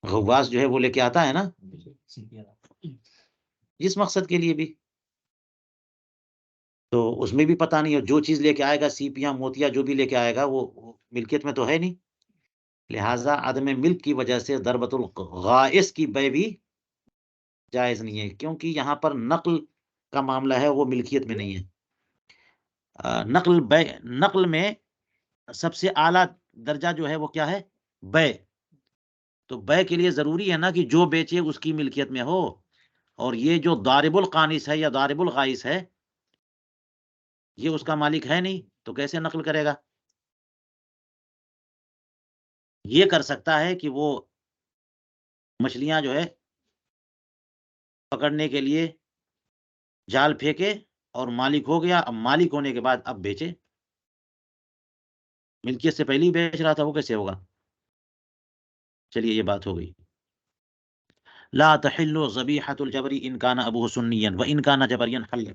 غواص جو ہے وہ لے کے آتا ہے نا جس مقصد کے لیے بھی، تو اس میں بھی پتہ نہیں، اور جو چیز لے کے آئے گا، سیپیاں موتیا جو بھی لے کے آئے گا، وہ ملکیت میں تو ہے نہیں. لہٰذا عدم ملک کی وجہ سے ضربۃ الغائص کی بے بھی جائز نہیں ہے، کیونکہ یہاں پر نقل کا معاملہ ہے، وہ ملکیت میں نہیں ہے. نقل میں سب سے اعلیٰ درجہ جو ہے وہ کیا ہے؟ بے. تو بے کے لیے ضروری ہے نا کہ جو بیچے اس کی ملکیت میں ہو، اور یہ جو ضارب القانص ہے یا ضارب الغائص ہے یہ اس کا مالک ہے نہیں، تو کیسے نقل کرے گا؟ یہ کر سکتا ہے کہ وہ مچھلیاں جو ہے پکڑنے کے لیے جال پھینکے اور مالک ہو گیا، اب مالک ہونے کے بعد اب بیچے. ملکیت سے پہلے ہی بیچ رہا تھا، وہ کیسے ہوگا؟ چلیے یہ بات ہو گئی. لا تحل ذبیحۃ الجبری ان کان ابوہ سنیا و ان کان جبریا حل.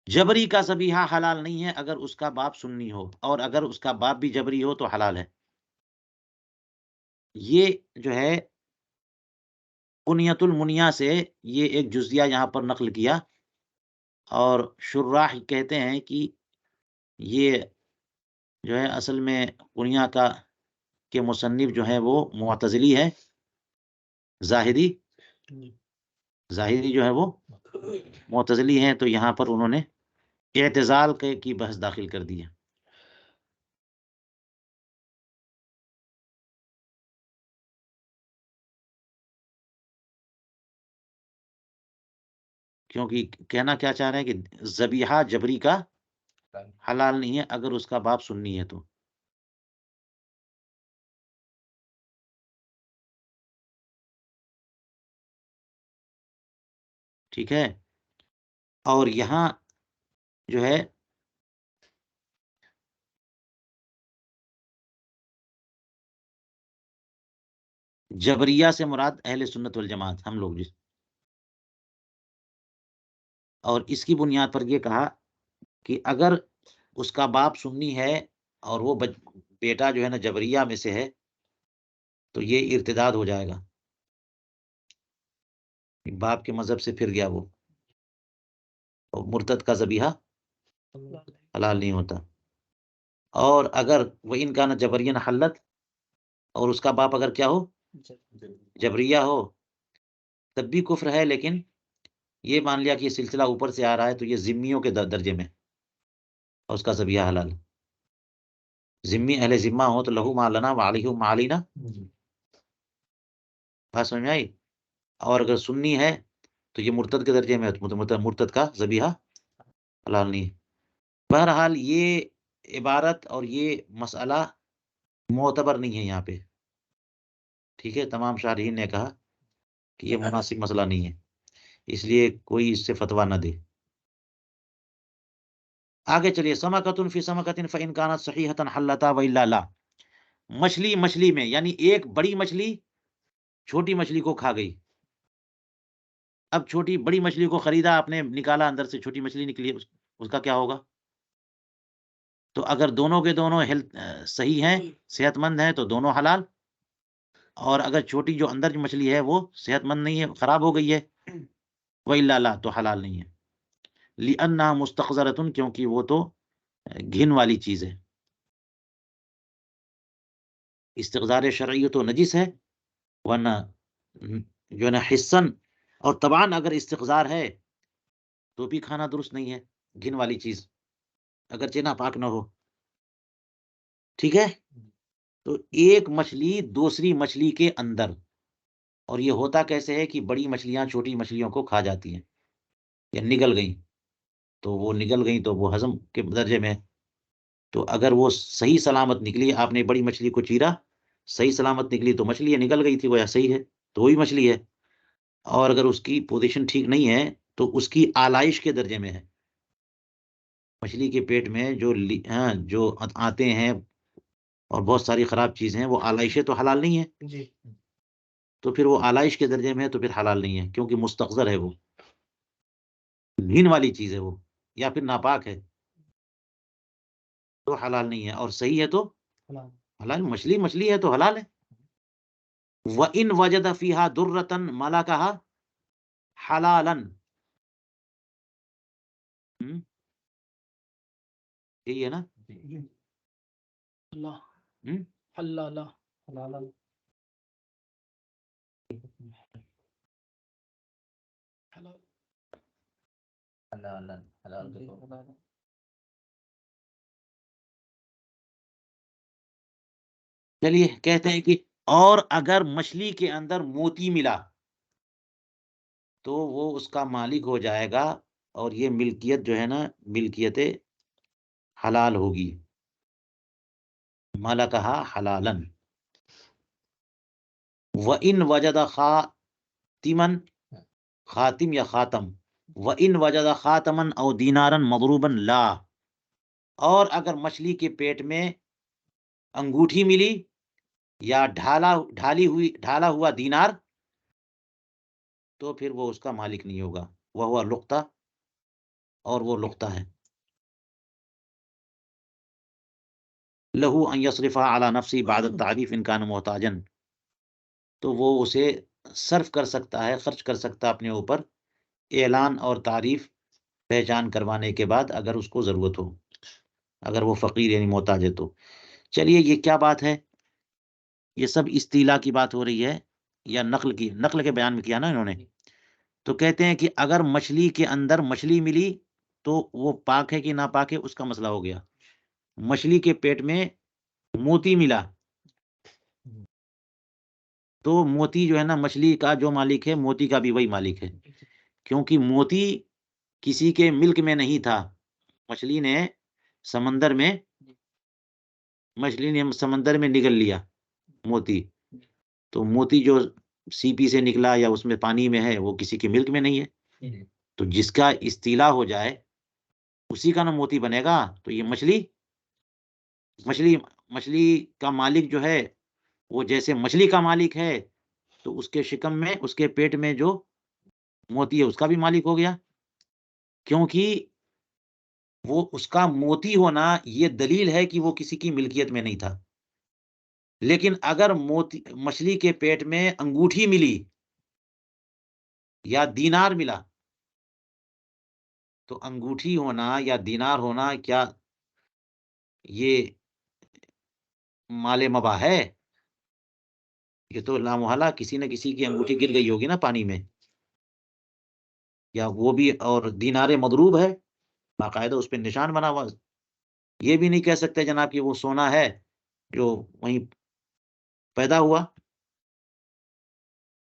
جبری کا ذبیحہ حلال نہیں ہے اگر اس کا باپ سنی ہو، اور اگر اس کا باپ بھی جبری ہو تو حلال ہے. یہ جو ہے بنیت المنیا سے یہ ایک جزیہ یہاں پر نقل کیا، اور شراح کہتے ہیں کہ یہ جو ہے اصل میں بنیا کا کے مصنف جو ہے وہ معتزلی ہے، زاہدی جو ہے وہ معتزلی ہیں، تو یہاں پر انہوں نے اعتزال کی بحث داخل کر دی ہے. کیونکہ کہنا کیا چاہ رہے ہیں کہ ذبیحہ جبری کا حلال نہیں ہے اگر اس کا باپ سنی ہے تو. ٹھیک ہے. اور یہاں جو ہے جبریہ سے مراد اہل سنت والجماعت ہم لوگ جس، اور اس کی بنیاد پر یہ کہا کہ اگر اس کا باپ سنی ہے اور وہ بیٹا جو ہے نا جبریہ میں سے ہے تو یہ ارتداد ہو جائے گا، باپ کے مذہب سے پھر گیا وہ، اور مرتد کا ذبیحہ حلال نہیں ہوتا. اور اگر وہ ان کا نہ جبرین حلت، اور اس کا باپ اگر کیا ہو جبریہ ہو تب بھی کفر ہے، لیکن یہ مان لیا کہ یہ سلسلہ اوپر سے آ رہا ہے تو یہ ذمیوں کے درجے میں، اور اس کا ذبیحہ حلال. ذمی اہل ذمہ ہو تو لہو ما لنا وعلیہ ما علینا، بات سمجھ میں آئی. اور اگر سنی ہے تو یہ مرتد کے درجے میں، مرتد کا ذبیحہ حلال نہیں ہے. بہرحال یہ عبارت اور یہ مسئلہ معتبر نہیں ہے یہاں پہ. ٹھیک ہے، تمام شارحین نے کہا کہ یہ مناسب مسئلہ نہیں ہے، اس لیے کوئی اس سے فتویٰ نہ دے. آگے چلیے، سمکۃ فی سمکۃ فإن کانت صحیحۃ حلتا والا لا. مچھلی میں، یعنی ایک بڑی مچھلی چھوٹی مچھلی کو کھا گئی. اب بڑی مچھلی کو خریدا آپ نے، نکالا اندر سے چھوٹی مچھلی نکلی، اس کا کیا ہوگا؟ تو اگر دونوں کے دونوں صحیح ہیں، صحت مند ہیں، تو دونوں حلال. اور اگر چھوٹی جو اندر کی مچھلی ہے وہ صحت مند نہیں ہے، خراب ہو گئی ہے، وَإِلَّا لَا، تو حلال نہیں ہے. لِأَنَّهَا مُسْتَقْذَرَةٌ، کیونکہ وہ تو گھن والی چیز ہے. استقذار شرعی تو نجس ہے، ورنہ جو ہے نا حسن اور طبعاً اگر استقذار ہے تو بھی کھانا درست نہیں ہے، گھن والی چیز اگرچہ ناپاک نہ ہو. ٹھیک ہے. تو ایک مچھلی دوسری مچھلی کے اندر، اور یہ ہوتا کیسے ہے کہ بڑی مچھلیاں چھوٹی مچھلیوں کو کھا جاتی ہیں یا نگل گئیں، تو وہ نگل گئیں تو وہ ہضم کے درجے میں. تو اگر وہ صحیح سلامت نکلی، آپ نے بڑی مچھلی کو چیرا، صحیح سلامت نکلی تو مچھلی ہے، نگل گئی تھی وہ صحیح ہے تو وہی مچھلی ہے. اور اگر اس کی پوزیشن ٹھیک نہیں ہے تو اس کی آلائش کے درجے میں ہے. مچھلی کے پیٹ میں جو آتے ہیں اور بہت ساری خراب چیزیں ہیں، وہ آلائشیں تو حلال نہیں ہے جی. تو پھر وہ آلائش کے درجے میں ہے تو پھر حلال نہیں ہے، کیونکہ مستقذر ہے، وہ گھن والی چیز ہے وہ، یا پھر ناپاک ہے تو حلال نہیں ہے. اور صحیح ہے تو حلال. مچھلی ہے تو حلال ہے. وَإِنْ وَجَدَ فِيهَا دُرَّةً مَلَكَهَا حَلَالًا. یہی ہے نا؟ اللہ حلالا چلیے کہتے ہیں کہ اور اگر مچھلی کے اندر موتی ملا تو وہ اس کا مالک ہو جائے گا، اور یہ ملکیت جو ہے نا ملکیت حلال ہوگی. مَلَكَهَا حَلَالًا. وَإِنْ وَجَدَ خَاتِمًا، خاتم یا خاتم، وَإِنْ وَجَدَ خَاتَمًا أَوْ دِينَارًا مَضْرُوبًا لَا. اور اگر مچھلی کے پیٹ میں انگوٹھی ملی یا ڈھالا ہوا دینار، تو پھر وہ اس کا مالک نہیں ہوگا، وہ ہوا لقطہ، اور وہ لقطہ ہے۔ لہو ان یصرفها علی نفسی بعد التعریف ان کان محتاجا، تو وہ اسے صرف کر سکتا ہے، خرچ کر سکتا ہے اپنے اوپر اعلان اور تعریف پہچان کروانے کے بعد، اگر اس کو ضرورت ہو، اگر وہ فقیر یعنی محتاج ہے تو۔ چلیے یہ کیا بات ہے؟ یہ سب استیلا کی بات ہو رہی ہے یا نقل کے بیان میں کیا نا انہوں نے۔ تو کہتے ہیں کہ اگر مچھلی کے اندر مچھلی ملی تو وہ پاک ہے کہ ناپاک ہے، اس کا مسئلہ ہو گیا۔ مچھلی کے پیٹ میں موتی ملا تو موتی جو ہے نا، مچھلی کا جو مالک ہے موتی کا بھی وہی مالک ہے، کیونکہ موتی کسی کے ملک میں نہیں تھا، مچھلی نے سمندر میں نگل لیا موتی، تو موتی جو سیپی سے نکلا یا اس میں پانی میں ہے وہ کسی کے ملک میں نہیں ہے، تو جس کا استیلا ہو جائے اسی کا نا موتی بنے گا۔ تو یہ مچھلی کا مالک جو ہے وہ جیسے مچھلی کا مالک ہے، تو اس کے شکم میں، اس کے پیٹ میں جو موتی ہے اس کا بھی مالک ہو گیا، کیونکہ وہ اس کا موتی ہونا یہ دلیل ہے کہ وہ کسی کی ملکیت میں نہیں تھا۔ لیکن اگر مچھلی کے پیٹ میں انگوٹھی ملی یا دینار ملا، تو انگوٹھی ہونا یا دینار ہونا کیا یہ مال مباح ہے؟ یہ تو لامحالہ کسی نہ کسی کی انگوٹھی گر گئی ہوگی نا پانی میں، یا وہ بھی، اور دینار مضروب ہے، باقاعدہ اس پہ نشان بنا ہوا۔ یہ بھی نہیں کہہ سکتے جناب کہ وہ سونا ہے جو وہیں پیدا ہوا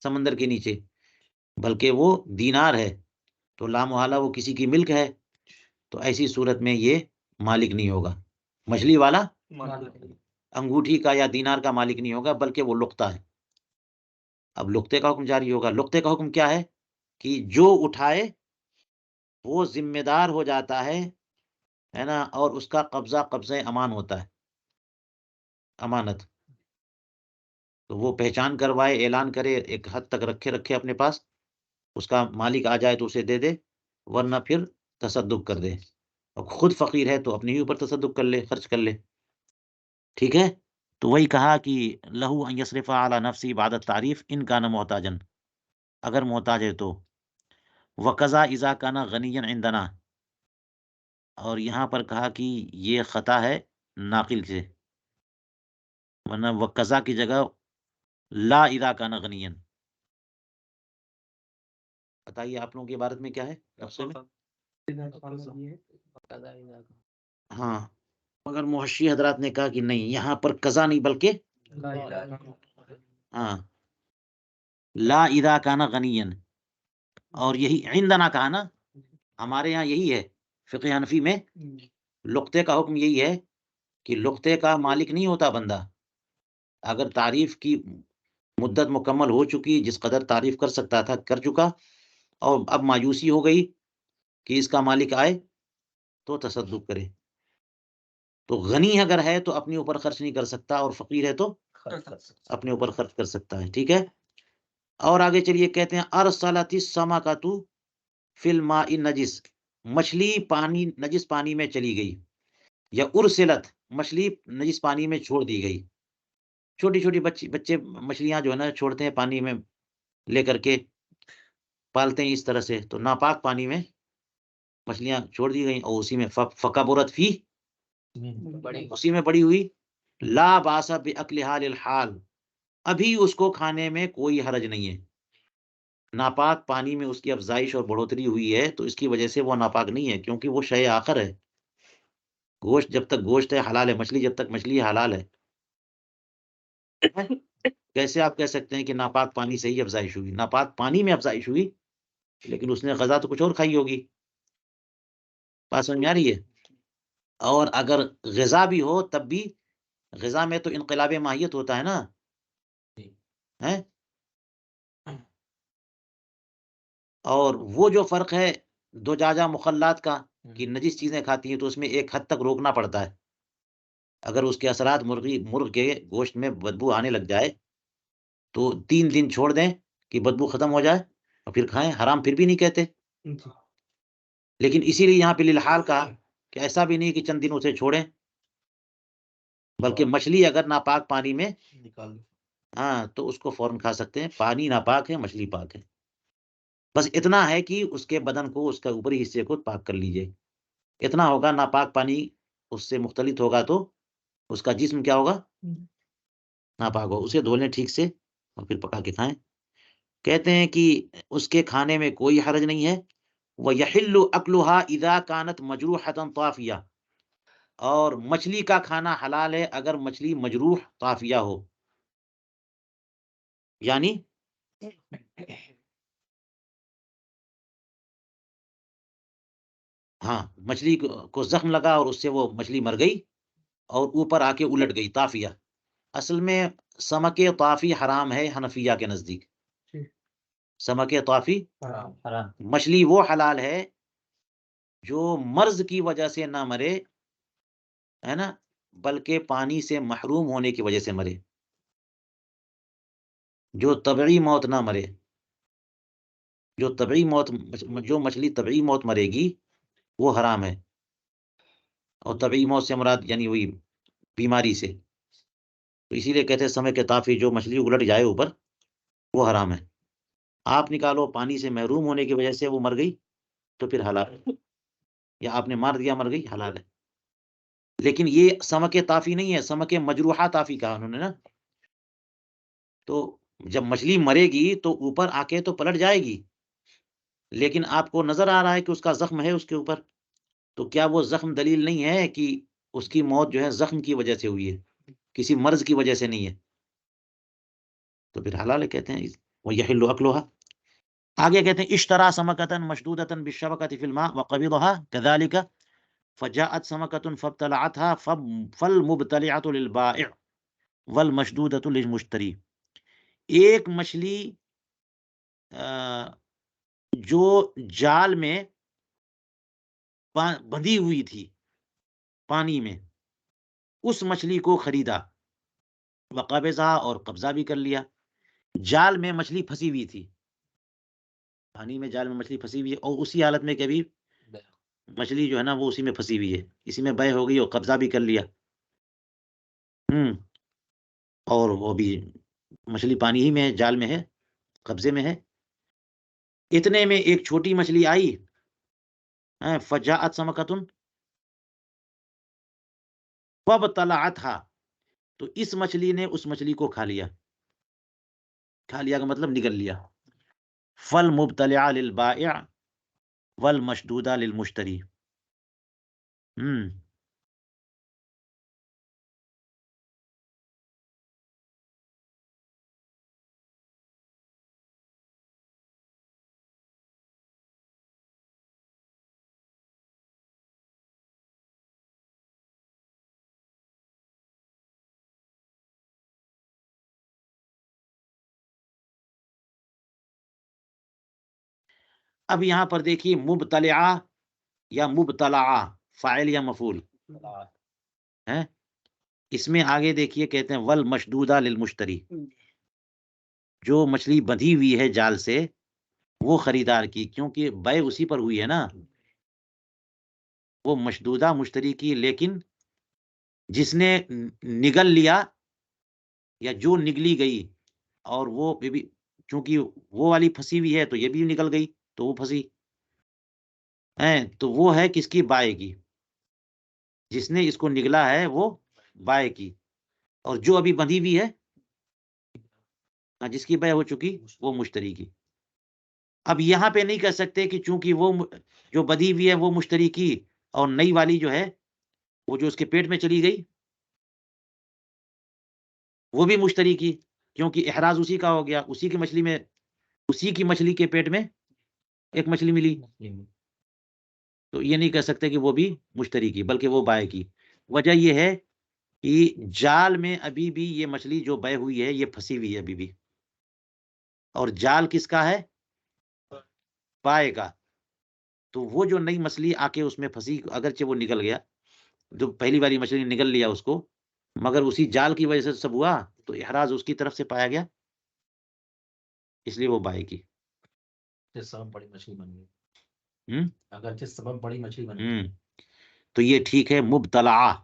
سمندر کے نیچے، بلکہ وہ دینار ہے، تو لامحالہ وہ کسی کی ملک ہے، تو ایسی صورت میں یہ مالک نہیں ہوگا، مچھلی والا انگوٹھی کا یا دینار کا مالک نہیں ہوگا، بلکہ وہ لقطہ ہے۔ اب لقطے کا حکم جاری ہوگا۔ لقطے کا حکم کیا ہے؟ کہ جو اٹھائے وہ ذمہ دار ہو جاتا ہے نا، اور اس کا قبضہ امان ہوتا ہے، امانت۔ تو وہ پہچان کروائے، اعلان کرے، ایک حد تک رکھے اپنے پاس، اس کا مالک آ جائے تو اسے دے دے، ورنہ پھر تصدق کر دے، اور خود فقیر ہے تو اپنے ہی اوپر تصدق کر لے، خرچ کر لے، ٹھیک ہے۔ تو وہی کہا کہ لہو ان یصرف علی نفسی بعد التعریف ان کان محتاجا، اگر محتاج ہے تو، وقضا اذا کان غنیا عندنا، اور یہاں پر کہا کہ یہ خطا ہے ناقل سے، ورنہ وقضا کی جگہ لا اذا کان غنیا۔ بتائیے آپ لوگوں کی عبارت میں کیا ہے نقشے میں؟ ہاں، مگر محشی حضرات نے کہا کہ نہیں، یہاں پر قضا نہیں بلکہ ہاں لا اذا کان غنیا، اور یہی عندنا کہا نا، ہمارے یہاں یہی ہے فقہ حنفی میں، لقطے کا حکم یہی ہے کہ لقطے کا مالک نہیں ہوتا بندہ، اگر تعریف کی مدت مکمل ہو چکی، جس قدر تعریف کر سکتا تھا کر چکا، اور اب مایوسی ہو گئی کہ اس کا مالک آئے تو تصدق کرے۔ تو غنی اگر ہے تو اپنے اوپر خرچ نہیں کر سکتا، اور فقیر ہے تو اپنے اوپر خرچ کر سکتا ہے، ٹھیک ہے۔ اور آگے چلیے، کہتے ہیں ارسلت السمکۃ فی الماء النجس، مچھلی نجس پانی میں چلی گئی، یا ارسلت، مچھلی نجس پانی میں چھوڑ دی گئی۔ چھوٹی چھوٹی بچے مچھلیاں جو ہے نا چھوڑتے ہیں پانی میں، لے کر کے پالتے ہیں اس طرح سے، تو ناپاک پانی میں مچھلیاں چھوڑ دی گئیں، اور اسی میں فکبرت فی، اسی میں بڑی ہوئی، لا باس باکلھا للحال، ابھی اس کو کھانے میں کوئی حرج نہیں ہے۔ ناپاک پانی میں اس کی افزائش اور بڑھوتری ہوئی ہے تو اس کی وجہ سے وہ ناپاک نہیں ہے، کیونکہ وہ شے آخر ہے۔ گوشت جب تک گوشت ہے حلال ہے، مچھلی جب تک مچھلی ہے حلال ہے۔ کیسے آپ کہہ سکتے ہیں کہ ناپاک پانی سے ہی افزائش ہوئی؟ ناپاک پانی میں افزائش ہوئی، لیکن اس نے غذا تو کچھ اور کھائی ہوگی، بات سمجھ میں آ رہی ہے؟ اور اگر غذا بھی ہو تب بھی غذا میں تو انقلاب ماہیت ہوتا ہے نا، اور وہ جو فرق ہے دو جاجا مخلات کا، کہ نجس چیزیں کھاتی ہیں تو اس میں ایک حد تک روکنا پڑتا ہے، اگر اس کے اثرات مرغ کے گوشت میں بدبو آنے لگ جائے تو 3 دن چھوڑ دیں کہ بدبو ختم ہو جائے اور پھر کھائیں، حرام پھر بھی نہیں کہتے. لیکن اسی لیے یہاں پہ للحال کہا کہ ایسا بھی نہیں کہ چند دن اسے چھوڑیں، بلکہ مچھلی اگر ناپاک پانی میں ہاں تو اس کو فوراً کھا سکتے ہیں. پانی ناپاک ہے، مچھلی پاک ہے، بس اتنا ہے کہ اس کے بدن کو، اس کا اوپری حصے کو پاک کر لیجئے. اتنا ہوگا، ناپاک پانی اس سے مختلط ہوگا تو اس کا جسم کیا ہوگا؟ ناپاک ہو. اسے دھو لیں ٹھیک سے اور پھر پکا کے کھائیں. کہتے ہیں کہ اس کے کھانے میں کوئی حرج نہیں ہے. وَيَحِلُّ أَكْلُهَا إِذَا كَانَتْ مَجْرُوحَةً طَافِيَةً، اور مچھلی کا کھانا حلال ہے اگر مچھلی مجروح طافیہ ہو، یعنی ہاں مچھلی کو زخم لگا اور اس سے وہ مچھلی مر گئی اور اوپر آ کے الٹ گئی. طافیہ اصل میں سمک طافی حرام ہے حنفیہ کے نزدیک. سمک طافی حرام. مچھلی وہ حلال ہے جو مرض کی وجہ سے نہ مرے، ہے نا، بلکہ پانی سے محروم ہونے کی وجہ سے مرے. جو طبعی موت نہ مرے، جو طبعی موت، جو مچھلی طبعی موت مرے گی وہ حرام ہے. اور طبعی موت سے مراد یعنی وہی بیماری سے. تو اسی لیے کہتے ہیں سمے کے طافی، جو مچھلی الٹ جائے اوپر وہ حرام ہے. آپ نکالو پانی سے محروم ہونے کی وجہ سے وہ مر گئی تو پھر حلال ہے، یا آپ نے مار دیا مر گئی، حلال ہے. لیکن یہ سمک طافی نہیں ہے، سمک مجروحہ طافی کہا انہوں نے نا. تو جب مچھلی مرے گی تو اوپر آ کے تو پلٹ جائے گی، لیکن آپ کو نظر آ رہا ہے کہ اس کا زخم ہے اس کے اوپر، تو کیا وہ زخم دلیل نہیں ہے کہ اس کی موت جو ہے زخم کی وجہ سے ہوئی ہے، کسی مرض کی وجہ سے نہیں ہے؟ تو پھر حلال ہے. کہتے ہیں وَيَحِلُّ أَكْلُهَا. آگے کہتے ہیں اشترا سمکتن مشدودتن بالشبکۃ فی الماء وقبضها كذلك فجاءت سمکۃ فابتلعتها فالمبتلعۃ للبائع والمشدودۃ للمشتری. ایک مچھلی جو جال میں بندھی ہوئی تھی پانی میں، اس مچھلی کو خریدا، وقبضها اور قبضہ بھی کر لیا. جال میں مچھلی پھنسی ہوئی تھی، پانی میں جال میں مچھلی پھنسی ہوئی ہے، اور اسی حالت میں کبھی مچھلی جو ہے نا وہ اسی میں پھنسی ہوئی ہے، اسی میں بے ہو گئی اور قبضہ بھی کر لیا. اور وہ بھی مچھلی پانی ہی میں ہے، جال میں ہے، قبضے میں ہے. اتنے میں ایک چھوٹی مچھلی آئی، فجاءت سمکۃ فابتلعتها، تو اس مچھلی نے اس مچھلی کو کھا لیا. کھا لیا کا مطلب نگل لیا. فالمبتلع للبائع والمشدودہ للمشتری. اب یہاں پر دیکھیے مبتلعہ یا مبتلعہ، فاعل یا مفعول ہے. اس میں آگے دیکھیے کہتے ہیں والمشدودہ للمشتری، جو مچھلی بندھی ہوئی ہے جال سے وہ خریدار کی، کیونکہ بے اسی پر ہوئی ہے نا، وہ مشدودہ مشتری کی. لیکن جس نے نگل لیا یا جو نگلی گئی، اور وہ بھی چونکہ وہ والی پھنسی ہوئی ہے تو یہ بھی نکل گئی تو وہ پھنسی ہے، تو وہ ہے کس کی؟ بائے کی. جس نے اس کو نگلا ہے وہ بائے کی، اور جو ابھی بندھی ہوئی ہے جس کی بے ہو چکی وہ مشتری کی. اب یہاں پہ نہیں کہہ سکتے کہ چونکہ وہ جو بندھی ہوئی ہے وہ مشتری کی، اور نئی والی جو ہے وہ جو اس کے پیٹ میں چلی گئی وہ بھی مشتری کی، کیونکہ احراز اسی کا ہو گیا، اسی کی مچھلی میں، اسی کی مچھلی کے پیٹ میں ایک مچھلی ملی. تو یہ نہیں کہہ سکتے کہ وہ بھی مشتری کی، بلکہ وہ بائے کی. وجہ یہ ہے کہ جال میں ابھی بھی یہ مچھلی جو بے ہوئی ہے یہ پھنسی ہوئی ہے ابھی بھی، اور جال کس کا ہے؟ بائے کا. تو وہ جو نئی مچھلی آ کے اس میں پھنسی، اگرچہ وہ نکل گیا جو پہلی والی مچھلی نے نگل لیا اس کو، مگر اسی جال کی وجہ سے سب ہوا، تو احراز اس کی طرف سے پایا گیا، اس لیے وہ بائے کی۔ جس سبب بڑی مچھلی بن گئی، ہم؟ اگر جس سبب بڑی مچھلی بن گئی ہم۔ تو یہ ٹھیک ہے۔ مبتلعہ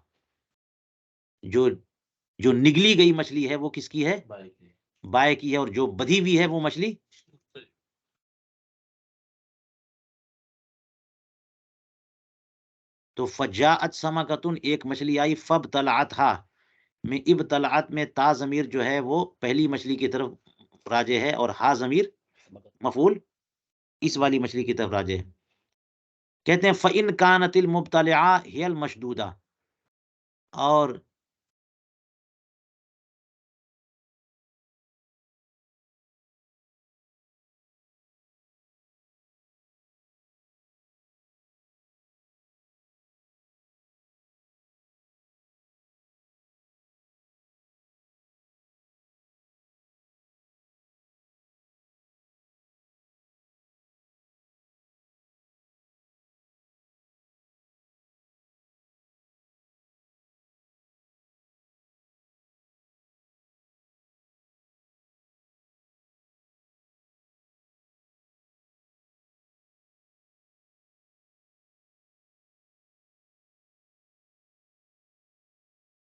جو نگلی گئی مچھلی ہے وہ کس کی ہے؟ بائے کی۔ بائے کی ہے، اور جو بدھی ہوئی ہے وہ مچھلی تو فجاءت سمکۃ، ایک مچھلی آئی، فابتلعتھا میں ابتلعت میں تا ضمیر جو ہے وہ پہلی مچھلی کی طرف راجع ہے، اور ہا ضمیر مفعول اس والی مچھلی کی طرف راجع ہے۔ کہتے ہیں فَإِنْ كَانَتِ الْمُبْتَلِعَةُ هِيَ الْمَشْدُودَةُ، اور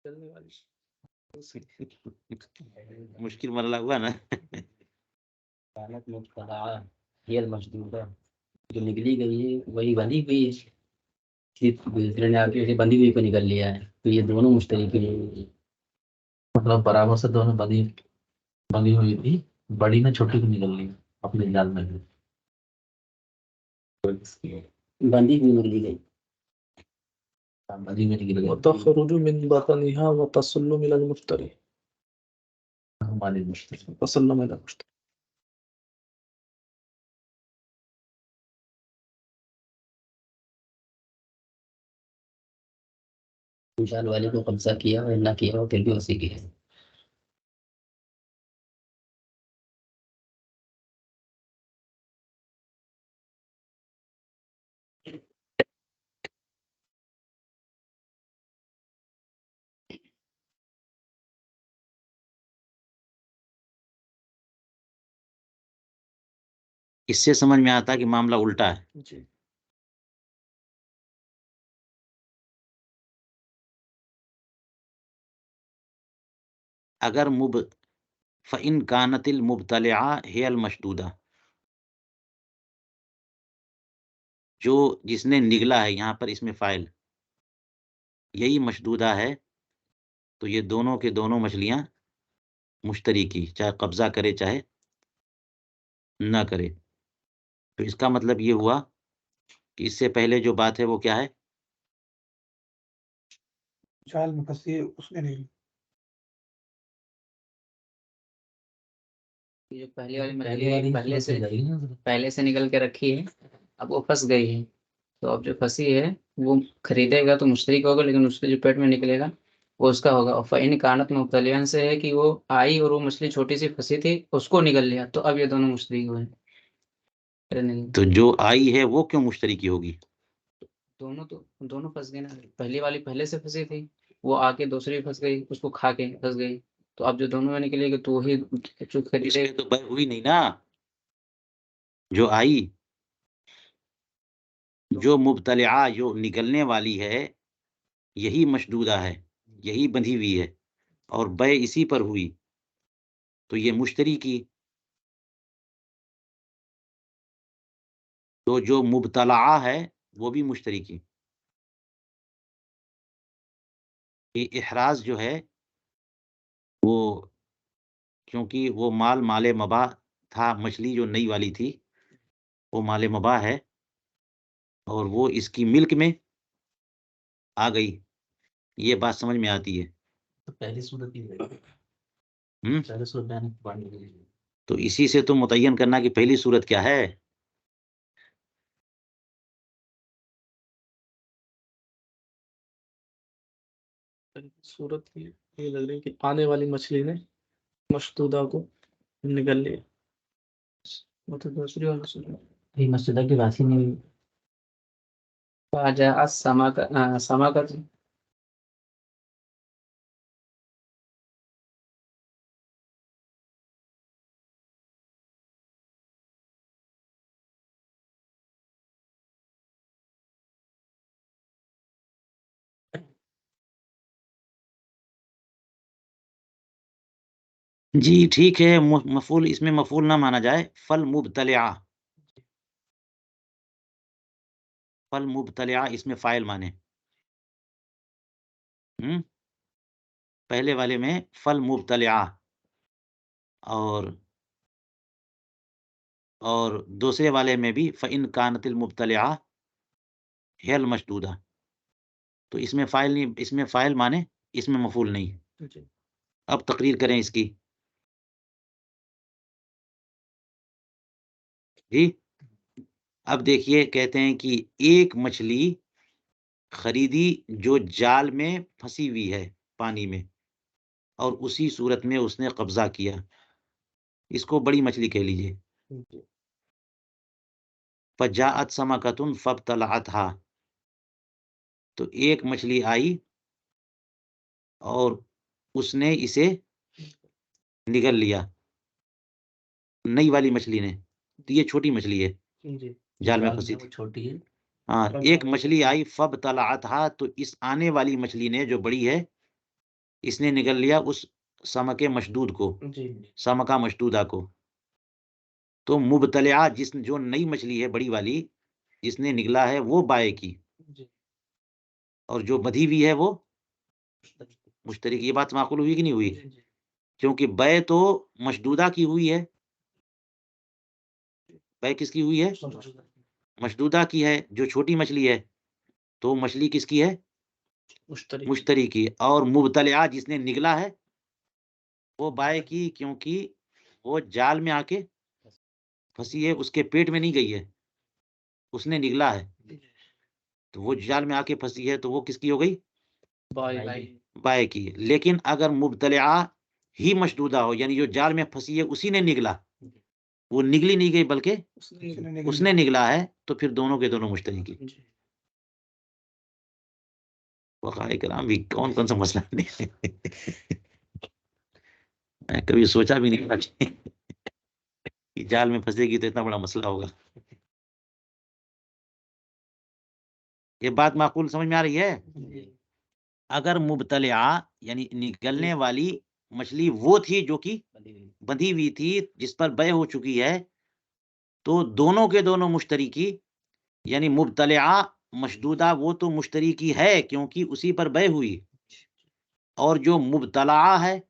چلنے والی مشکل مرحلہ ہوا نا۔ كانت مبتلعة هي المشدودة، جو نگلی گئی ہے وہی بندھی ہوئی ہے، دوسرے نے آ کے بندھی ہوئی کو نگل لیا ہے، تو یہ دونوں مشترک ہیں، مطلب برابر سے دونوں بندھی ہوئی تھی، بڑی نے چھوٹی کو نگل لی اپنے جال میں، بندھی ہوئی نگلی گئی، بندھی میں نگل گئی، وتخرج من بطنها وتسلم الى المشتري، ہمارے مشترک۔ تسلم الى المشتري۔ جال والے کو قبضہ کیا اور نہ کیا اور پھر بھی اسی کی ہے۔ اس سے سمجھ میں آتا ہے کہ معاملہ الٹا ہے۔ جی اگر فَإِنْ كَانَتِ الْمُبْتَلِعَةُ هِيَ الْمَشْدُودَةُ، جس نے نگلا ہے، یہاں پر اس میں فاعل یہی مشدودہ ہے، تو یہ دونوں کے دونوں مچھلیاں مشترکی، چاہے قبضہ کرے چاہے نہ کرے۔ تو اس کا مطلب یہ ہوا کہ اس سے پہلے جو بات ہے وہ کیا ہے؟ جال میں پھنسی ہے اس نے نہیں، جو پہلی والی مچھلی پہلے سے نکل کے رکھی ہے، اب وہ پھنس گئی ہے، تو اب جو پھنسی ہے وہ خریدے گا تو مشتری کا ہوگا، لیکن اس کے جو پیٹ میں نکلے گا وہ اس کا ہوگا۔ اور فَإِنْ كَانَتْ مُبْتَلِعًا سے ہے کہ وہ آئی اور وہ مچھلی چھوٹی سی پھنسی تھی، اس کو نگل لیا، تو اب یہ دونوں مشتری ہوئے۔ تو جو آئی ہے وہ کیوں مشترکی ہوگی؟ دونوں پھنس گئے نا، پہلی والی پہلے سے پھنسی تھی، وہ آ کے دوسری پھنس گئی، اس کو کھا کے پھنس گئی، تو اب جو دونوں میں نکلے گی تو وہی اس میں تو بے ہوئی نہیں نا، جو آئی، جو مبتلعہ جو نکلنے والی ہے یہی مشدودہ ہے، یہی بندھی ہوئی ہے، اور بے اسی پر ہوئی، تو یہ مشتری کی۔ تو جو مبتلعہ ہے وہ بھی مشتری کی۔ یہ احراز جو ہے وہ کیونکہ وہ مال مباح تھا، مچھلی جو نئی والی تھی وہ مال مباح ہے، اور وہ اس کی ملک میں آ گئی، یہ بات سمجھ میں آتی ہے۔ تو پہلی صورت ہی ہے، ہم؟ پہلی صورت بیان پڑھنے کے لیے تو اسی سے تو متعین کرنا کہ پہلی صورت کیا ہے۔ صورت یہ لگ رہی ہے کہ آنے والی مچھلی نے مشدودہ کو نگل لیا، مطلب دوسری والی صورت یہ مسجدہ کی بات ہی نہیں ہوئی۔ فَجَاءَ السَّمَكَةُ جی ٹھیک ہے، مفعول اس میں مفعول نہ مانا جائے، فالمبتلعہ، فالمبتلعہ اس میں فاعل مانے، پہلے والے میں فالمبتلعہ، اور دوسرے والے میں بھی فإن كانت المبتلعہ هي المشدودہ، تو اس میں فاعل نہیں، اس میں فاعل مانے، اس میں مفعول نہیں۔ جی اب تقریر کریں اس کی، جی اب دیکھیے، کہتے ہیں کہ ایک مچھلی خریدی جو جال میں پھنسی ہوئی ہے پانی میں، اور اسی صورت میں اس نے قبضہ کیا، اس کو بڑی مچھلی کہہ لیجئے۔ جی فجاءت سمکۃ فابتلعتها، تو ایک مچھلی آئی اور اس نے اسے نگل لیا، نئی والی مچھلی نے، تو یہ چھوٹی مچھلی ہے، جی جال میں پھنسی تھی، چھوٹی ہے، ہاں ایک مچھلی آئی فابتلعتها، تو اس آنے والی مچھلی نے جو بڑی ہے، اس نے نگل لیا اس سمک مشدود کو، جی سمکہ مشدودہ کو۔ تو مبتلعہ جو نئی مچھلی ہے بڑی والی، جس نے نگلا ہے وہ بائے کی، جی اور جو بدھی ہوئی ہے وہ مشتری کی۔ یہ بات معقول ہوئی کہ نہیں ہوئی؟ جی کیونکہ بے تو مشدودہ کی ہوئی ہے، بے کس کی ہوئی ہے؟ مشدودہ کی ہے، جو چھوٹی مچھلی ہے، تو مچھلی کس کی ہے؟ مشتری مشتری کی۔ اور مبتلعہ جس نے نگلا ہے وہ بائے کی، کیونکہ وہ جال میں آ کے پھنسی ہے، اس کے پیٹ میں نہیں گئی ہے، اس نے نگلا ہے، تو وہ جال میں آ کے پھنسی ہے، تو وہ کس کی ہو گئی؟ بائی بائے کی۔ لیکن اگر مبتلعہ ہی مشدودہ ہو، یعنی جو جال میں پھنسی ہے اسی نے نگلا، وہ نگلی نہیں گئی بلکہ اس نے نگلا ہے، تو پھر دونوں کے دونوں مشتری کی۔ جی فقہائے کرام بھی کون کون سا مسئلہ نہیں میں کبھی سوچا بھی نہیں تھا کہ جال میں پھنسے گی تو اتنا بڑا مسئلہ ہوگا۔ یہ بات معقول سمجھ میں آ رہی ہے؟ اگر مبتلعہ یعنی نگلنے والی مچھلی وہ تھی جو کہ بندھی ہوئی تھی، جس پر بے ہو چکی ہے، تو دونوں کے دونوں مشتری کی، یعنی مبتلعہ مشدودہ وہ تو مشتری کی ہے کیونکہ اسی پر بے ہوئی، اور جو مبتلعہ ہے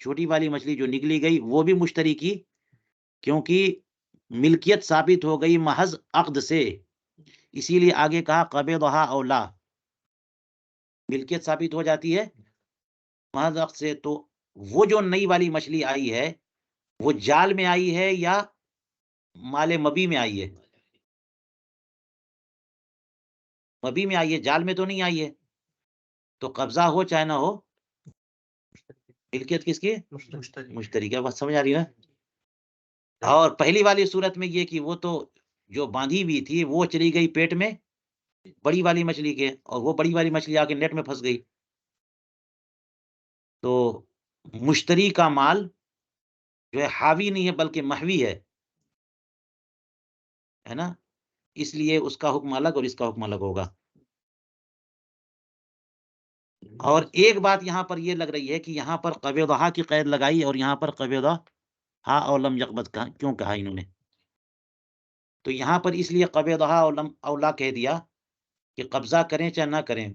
چھوٹی والی مچھلی جو نگلی گئی وہ بھی مشتری کی، کیونکہ ملکیت ثابت ہو گئی محض عقد سے، اسی لیے آگے کہا قبضھا او لا، ملکیت ثابت ہو جاتی ہے محض عقد سے۔ تو وہ جو نئی والی مچھلی آئی ہے وہ جال میں آئی ہے یا مال مبی میں آئی ہے؟ مبی میں آئی ہے، جال میں تو نہیں آئی ہے، تو قبضہ ہو چاہے نہ ہو، ملکیت کس کی؟ مشتری کی۔ بات سمجھ آ رہی ہے؟ اور پہلی والی صورت میں یہ کہ وہ تو جو باندھی ہوئی تھی وہ چلی گئی پیٹ میں بڑی والی مچھلی کے، اور وہ بڑی والی مچھلی آ کے نیٹ میں پھنس گئی، تو مشتری کا مال جو ہے حاوی نہیں ہے بلکہ محوی ہے نا، اس لیے اس کا حکم الگ اور اس کا حکم الگ ہوگا۔ اور ایک بات یہاں پر یہ لگ رہی ہے کہ یہاں پر قبضھا کی قید لگائی اور یہاں پر قبضھا ہا اور لم یقبض کیوں کہا انہوں نے؟ تو یہاں پر اس لیے قبضھا اور لم اولا کہہ دیا کہ قبضہ کریں چاہے نہ کریں،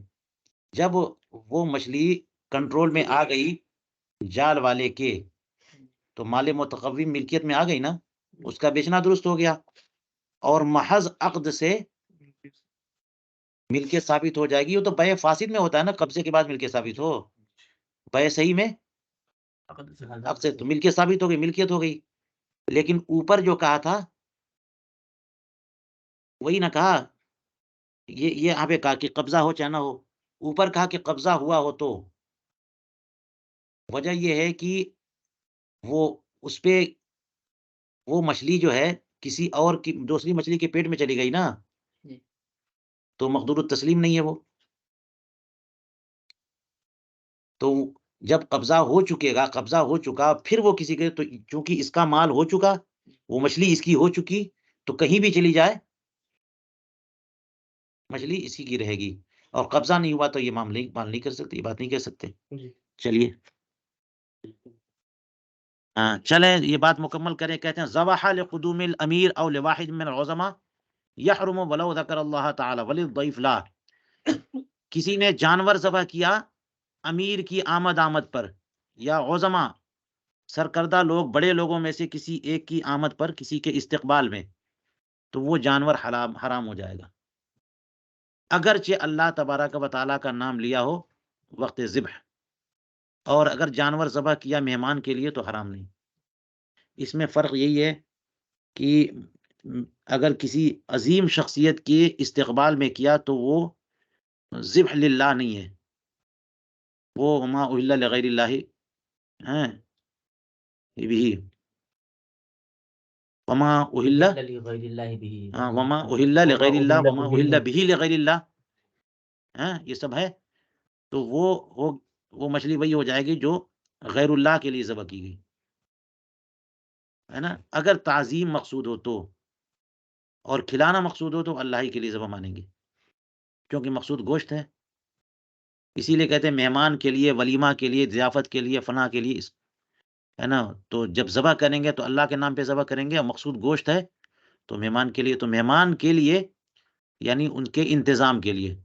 جب وہ مچھلی کنٹرول میں آ گئی جال والے کے، تو مال متقوم ملکیت میں آ گئی نا، اس کا بیچنا درست ہو گیا، اور محض عقد سے ملکیت ثابت ہو جائے گی۔ وہ تو بے فاسد میں ہوتا ہے نا، قبضے کے بعد ملکیت ثابت ہو، بے صحیح میں عقد سے تو ملکیت ثابت ہو گئی، ملکیت ہو گئی۔ لیکن اوپر جو کہا تھا وہی نہ کہا، یہ یہاں پہ کہا کہ قبضہ ہو چاہے نہ ہو، اوپر کہا کہ قبضہ ہوا ہو، تو وجہ یہ ہے کہ وہ اس پہ وہ مچھلی جو ہے کسی اور کی دوسری مچھلی کے پیٹ میں چلی گئی نا، تو مقدور التسلیم نہیں ہے وہ، تو جب قبضہ ہو چکے گا، قبضہ ہو چکا، پھر وہ کسی کے، تو چونکہ اس کا مال ہو چکا، وہ مچھلی اس کی ہو چکی، تو کہیں بھی چلی جائے مچھلی اسی کی رہے گی، اور قبضہ نہیں ہوا تو یہ معاملے مال نہیں کر سکتے، یہ بات نہیں کہہ سکتے۔ چلیے ہاں چلیں یہ بات مکمل کریں. کہتے ہیں ذبح لقدوم الامیر او لواحد من العظماء یحرم ولو ذکر اللہ تعالی وللضیف لا. کسی نے جانور ذبح کیا امیر کی آمد پر یا عظما سرکردہ لوگ بڑے لوگوں میں سے کسی ایک کی آمد پر کسی کے استقبال میں، تو وہ جانور حرام ہو جائے گا اگرچہ اللہ تبارک و تعالیٰ کا نام لیا ہو وقت ذبح. اور اگر جانور ذبح کیا مہمان کے لیے تو حرام نہیں. اس میں فرق یہی ہے کہ اگر کسی عظیم شخصیت کے استقبال میں کیا تو وہ ذبح للہ نہیں ہے، وہ وما اہل لغیر اللہ ہیں بھی وما اہل لغیر اللہ بھی. ہاں وما اہل لغیر اللہ وما اہل بھی لغیر اللہ ہیں، یہ سب ہے. تو وہ مچھلی وہی ہو جائے گی جو غیر اللہ کے لیے ذبح کی گئی ہے نا. اگر تعظیم مقصود ہو تو اور کھلانا مقصود ہو تو اللہ ہی کے لیے ذبح مانیں گے، کیونکہ مقصود گوشت ہے. اسی لیے کہتے ہیں مہمان کے لیے، ولیمہ کے لیے، ضیافت کے لیے، فنا کے لیے ہے نا. تو جب ذبح کریں گے تو اللہ کے نام پہ ذبح کریں گے اور مقصود گوشت ہے تو مہمان کے لیے، تو مہمان کے لیے یعنی ان کے انتظام کے لیے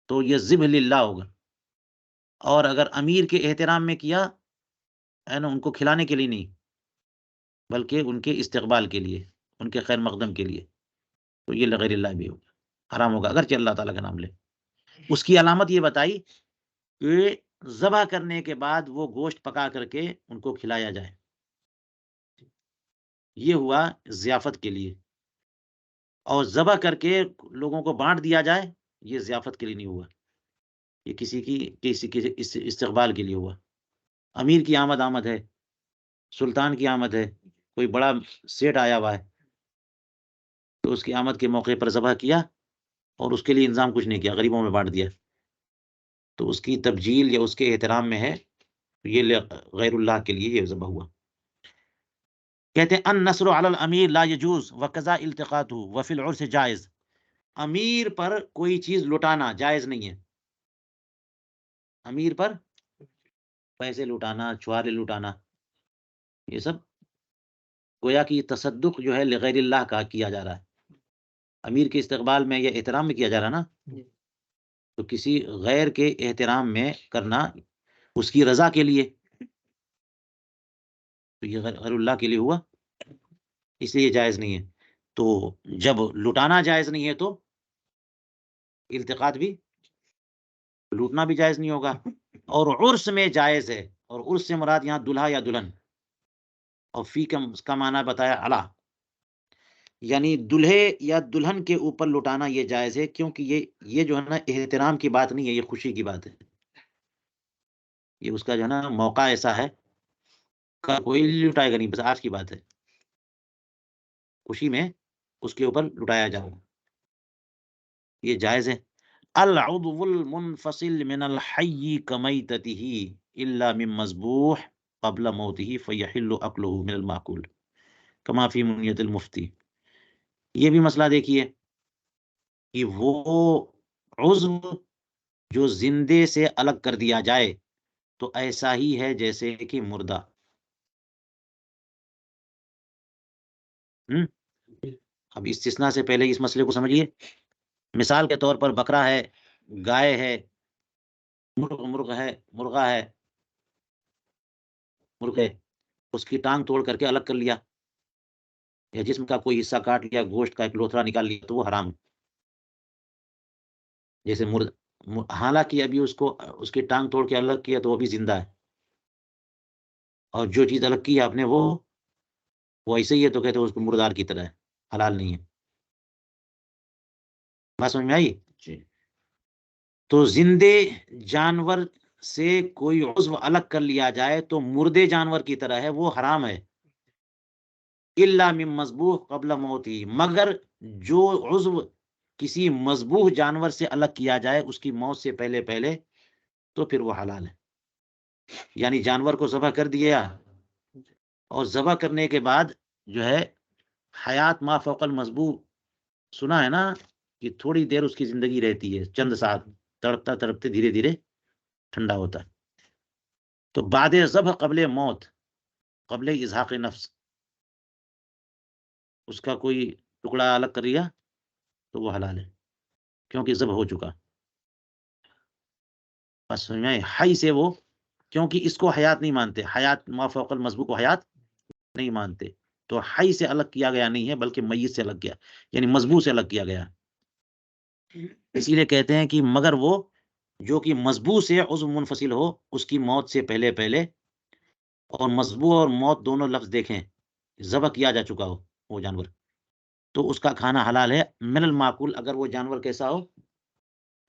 تو یہ ذبح للہ ہوگا. اور اگر امیر کے احترام میں کیا ہے نا، ان کو کھلانے کے لیے نہیں بلکہ ان کے استقبال کے لیے، ان کے خیر مقدم کے لیے، تو یہ لغیر اللہ بھی ہوگا، حرام ہوگا اگرچہ اللہ تعالیٰ کا نام لے. اس کی علامت یہ بتائی کہ ذبح کرنے کے بعد وہ گوشت پکا کر کے ان کو کھلایا جائے، یہ ہوا ضیافت کے لیے. اور ذبح کر کے لوگوں کو بانٹ دیا جائے یہ ضیافت کے لیے نہیں ہوا، یہ کسی کی استقبال کے لیے ہوا. امیر کی آمد ہے، سلطان کی آمد ہے، کوئی بڑا سیٹ آیا ہوا ہے تو اس کی آمد کے موقع پر ذبح کیا اور اس کے لیے انتظام کچھ نہیں کیا، غریبوں میں بانٹ دیا، تو اس کی تبجیل یا اس کے احترام میں ہے، یہ غیر اللہ کے لیے یہ ذبح ہوا. کہتے ہیں ان نصر علی الامیر لا یجوز وقضاء التقاطہ وفی العرس جائز. امیر پر کوئی چیز لٹانا جائز نہیں ہے، امیر پر پیسے لٹانا، چھوارے لٹانا، یہ سب گویا کہ تصدق جو ہے لغیر اللہ کا کیا جا رہا ہے. امیر کے استقبال میں یا احترام میں کیا جا رہا ہے نا، تو کسی غیر کے احترام میں کرنا اس کی رضا کے لیے تو یہ غیر اللہ کے لیے ہوا، اس لیے جائز نہیں ہے. تو جب لٹانا جائز نہیں ہے تو التقاط بھی، لوٹنا بھی جائز نہیں ہوگا. اور عرس میں جائز ہے، اور عرس سے مراد یہاں دلہا یا دلہن، اور فی کا معنی بتایا علا، یعنی دلہے یا دلہن کے اوپر لٹانا یہ جائز ہے، کیونکہ یہ جو ہے نا احترام کی بات نہیں ہے، یہ خوشی کی بات ہے. یہ اس کا جو ہے نا موقع ایسا ہے کوئی لٹائے گا نہیں، بس آج کی بات ہے، خوشی میں اس کے اوپر لٹایا جائے گا، یہ جائز ہے. العضو المنفصل من الحی کمیتته الا من مذبوح قبل موته فیحل اکلہ من المعقول کما فی منیت المفتی. یہ بھی مسئلہ دیکھیے کہ وہ عضو جو زندے سے الگ کر دیا جائے تو ایسا ہی ہے جیسے کہ مردہ. اب استثناء سے پہلے اس مسئلے کو سمجھیے. مثال کے طور پر بکرا ہے، گائے ہے، مرغا ہے، مرغے، اس کی ٹانگ توڑ کر کے الگ کر لیا یا جسم کا کوئی حصہ کاٹ لیا، گوشت کا ایک لوتھڑا نکال لیا تو وہ حرام ہے. جیسے حالانکہ ابھی اس کی ٹانگ توڑ کے الگ کیا تو وہ بھی زندہ ہے، اور جو چیز الگ کی ہے آپ نے وہ ایسے ہی ہے تو کہتے ہیں اس کو مردار کی طرح ہے، حلال نہیں ہے. بات سمجھ میں آئی؟ تو زندے جانور سے کوئی عضو الگ کر لیا جائے تو مردے جانور کی طرح ہے، وہ حرام ہے. الا من مذبوح قبل موتی، مگر جو عضو کسی مذبوح جانور سے الگ کیا جائے اس کی موت سے پہلے تو پھر وہ حلال ہے. یعنی جانور کو ذبح کر دیا اور ذبح کرنے کے بعد جو ہے حیات ما فوق المذبوح سنا ہے نا، کہ تھوڑی دیر اس کی زندگی رہتی ہے، چند ساتھ تڑپتے دھیرے دھیرے ٹھنڈا ہوتا ہے. تو بعد ذبح قبل موت قبل اظہاق نفس، اس کا کوئی ٹکڑا الگ کر لیا تو وہ حلال ہے کیونکہ ذبح ہو چکا. بس سمجھ میں حی سے وہ، کیونکہ اس کو حیات نہیں مانتے، حیات ما فوق المذبوح کو حیات نہیں مانتے، تو حی سے الگ کیا گیا نہیں ہے بلکہ میت سے الگ کیا، یعنی مذبوح سے الگ کیا گیا. اسی لیے کہتے ہیں کہ مگر وہ جو کہ مذبوح سے عضو منفصل ہو، اس کی موت سے پہلے پہلے، اور مذبوح اور موت دونوں لفظ دیکھیں، ذبح کیا جا چکا ہو وہ جانور، تو اس کا کھانا حلال ہے من المعقول، اگر وہ جانور کیسا ہو،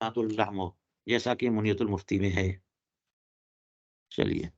قات الرحم ہو، جیسا کہ منیت المفتی میں ہے. چلیے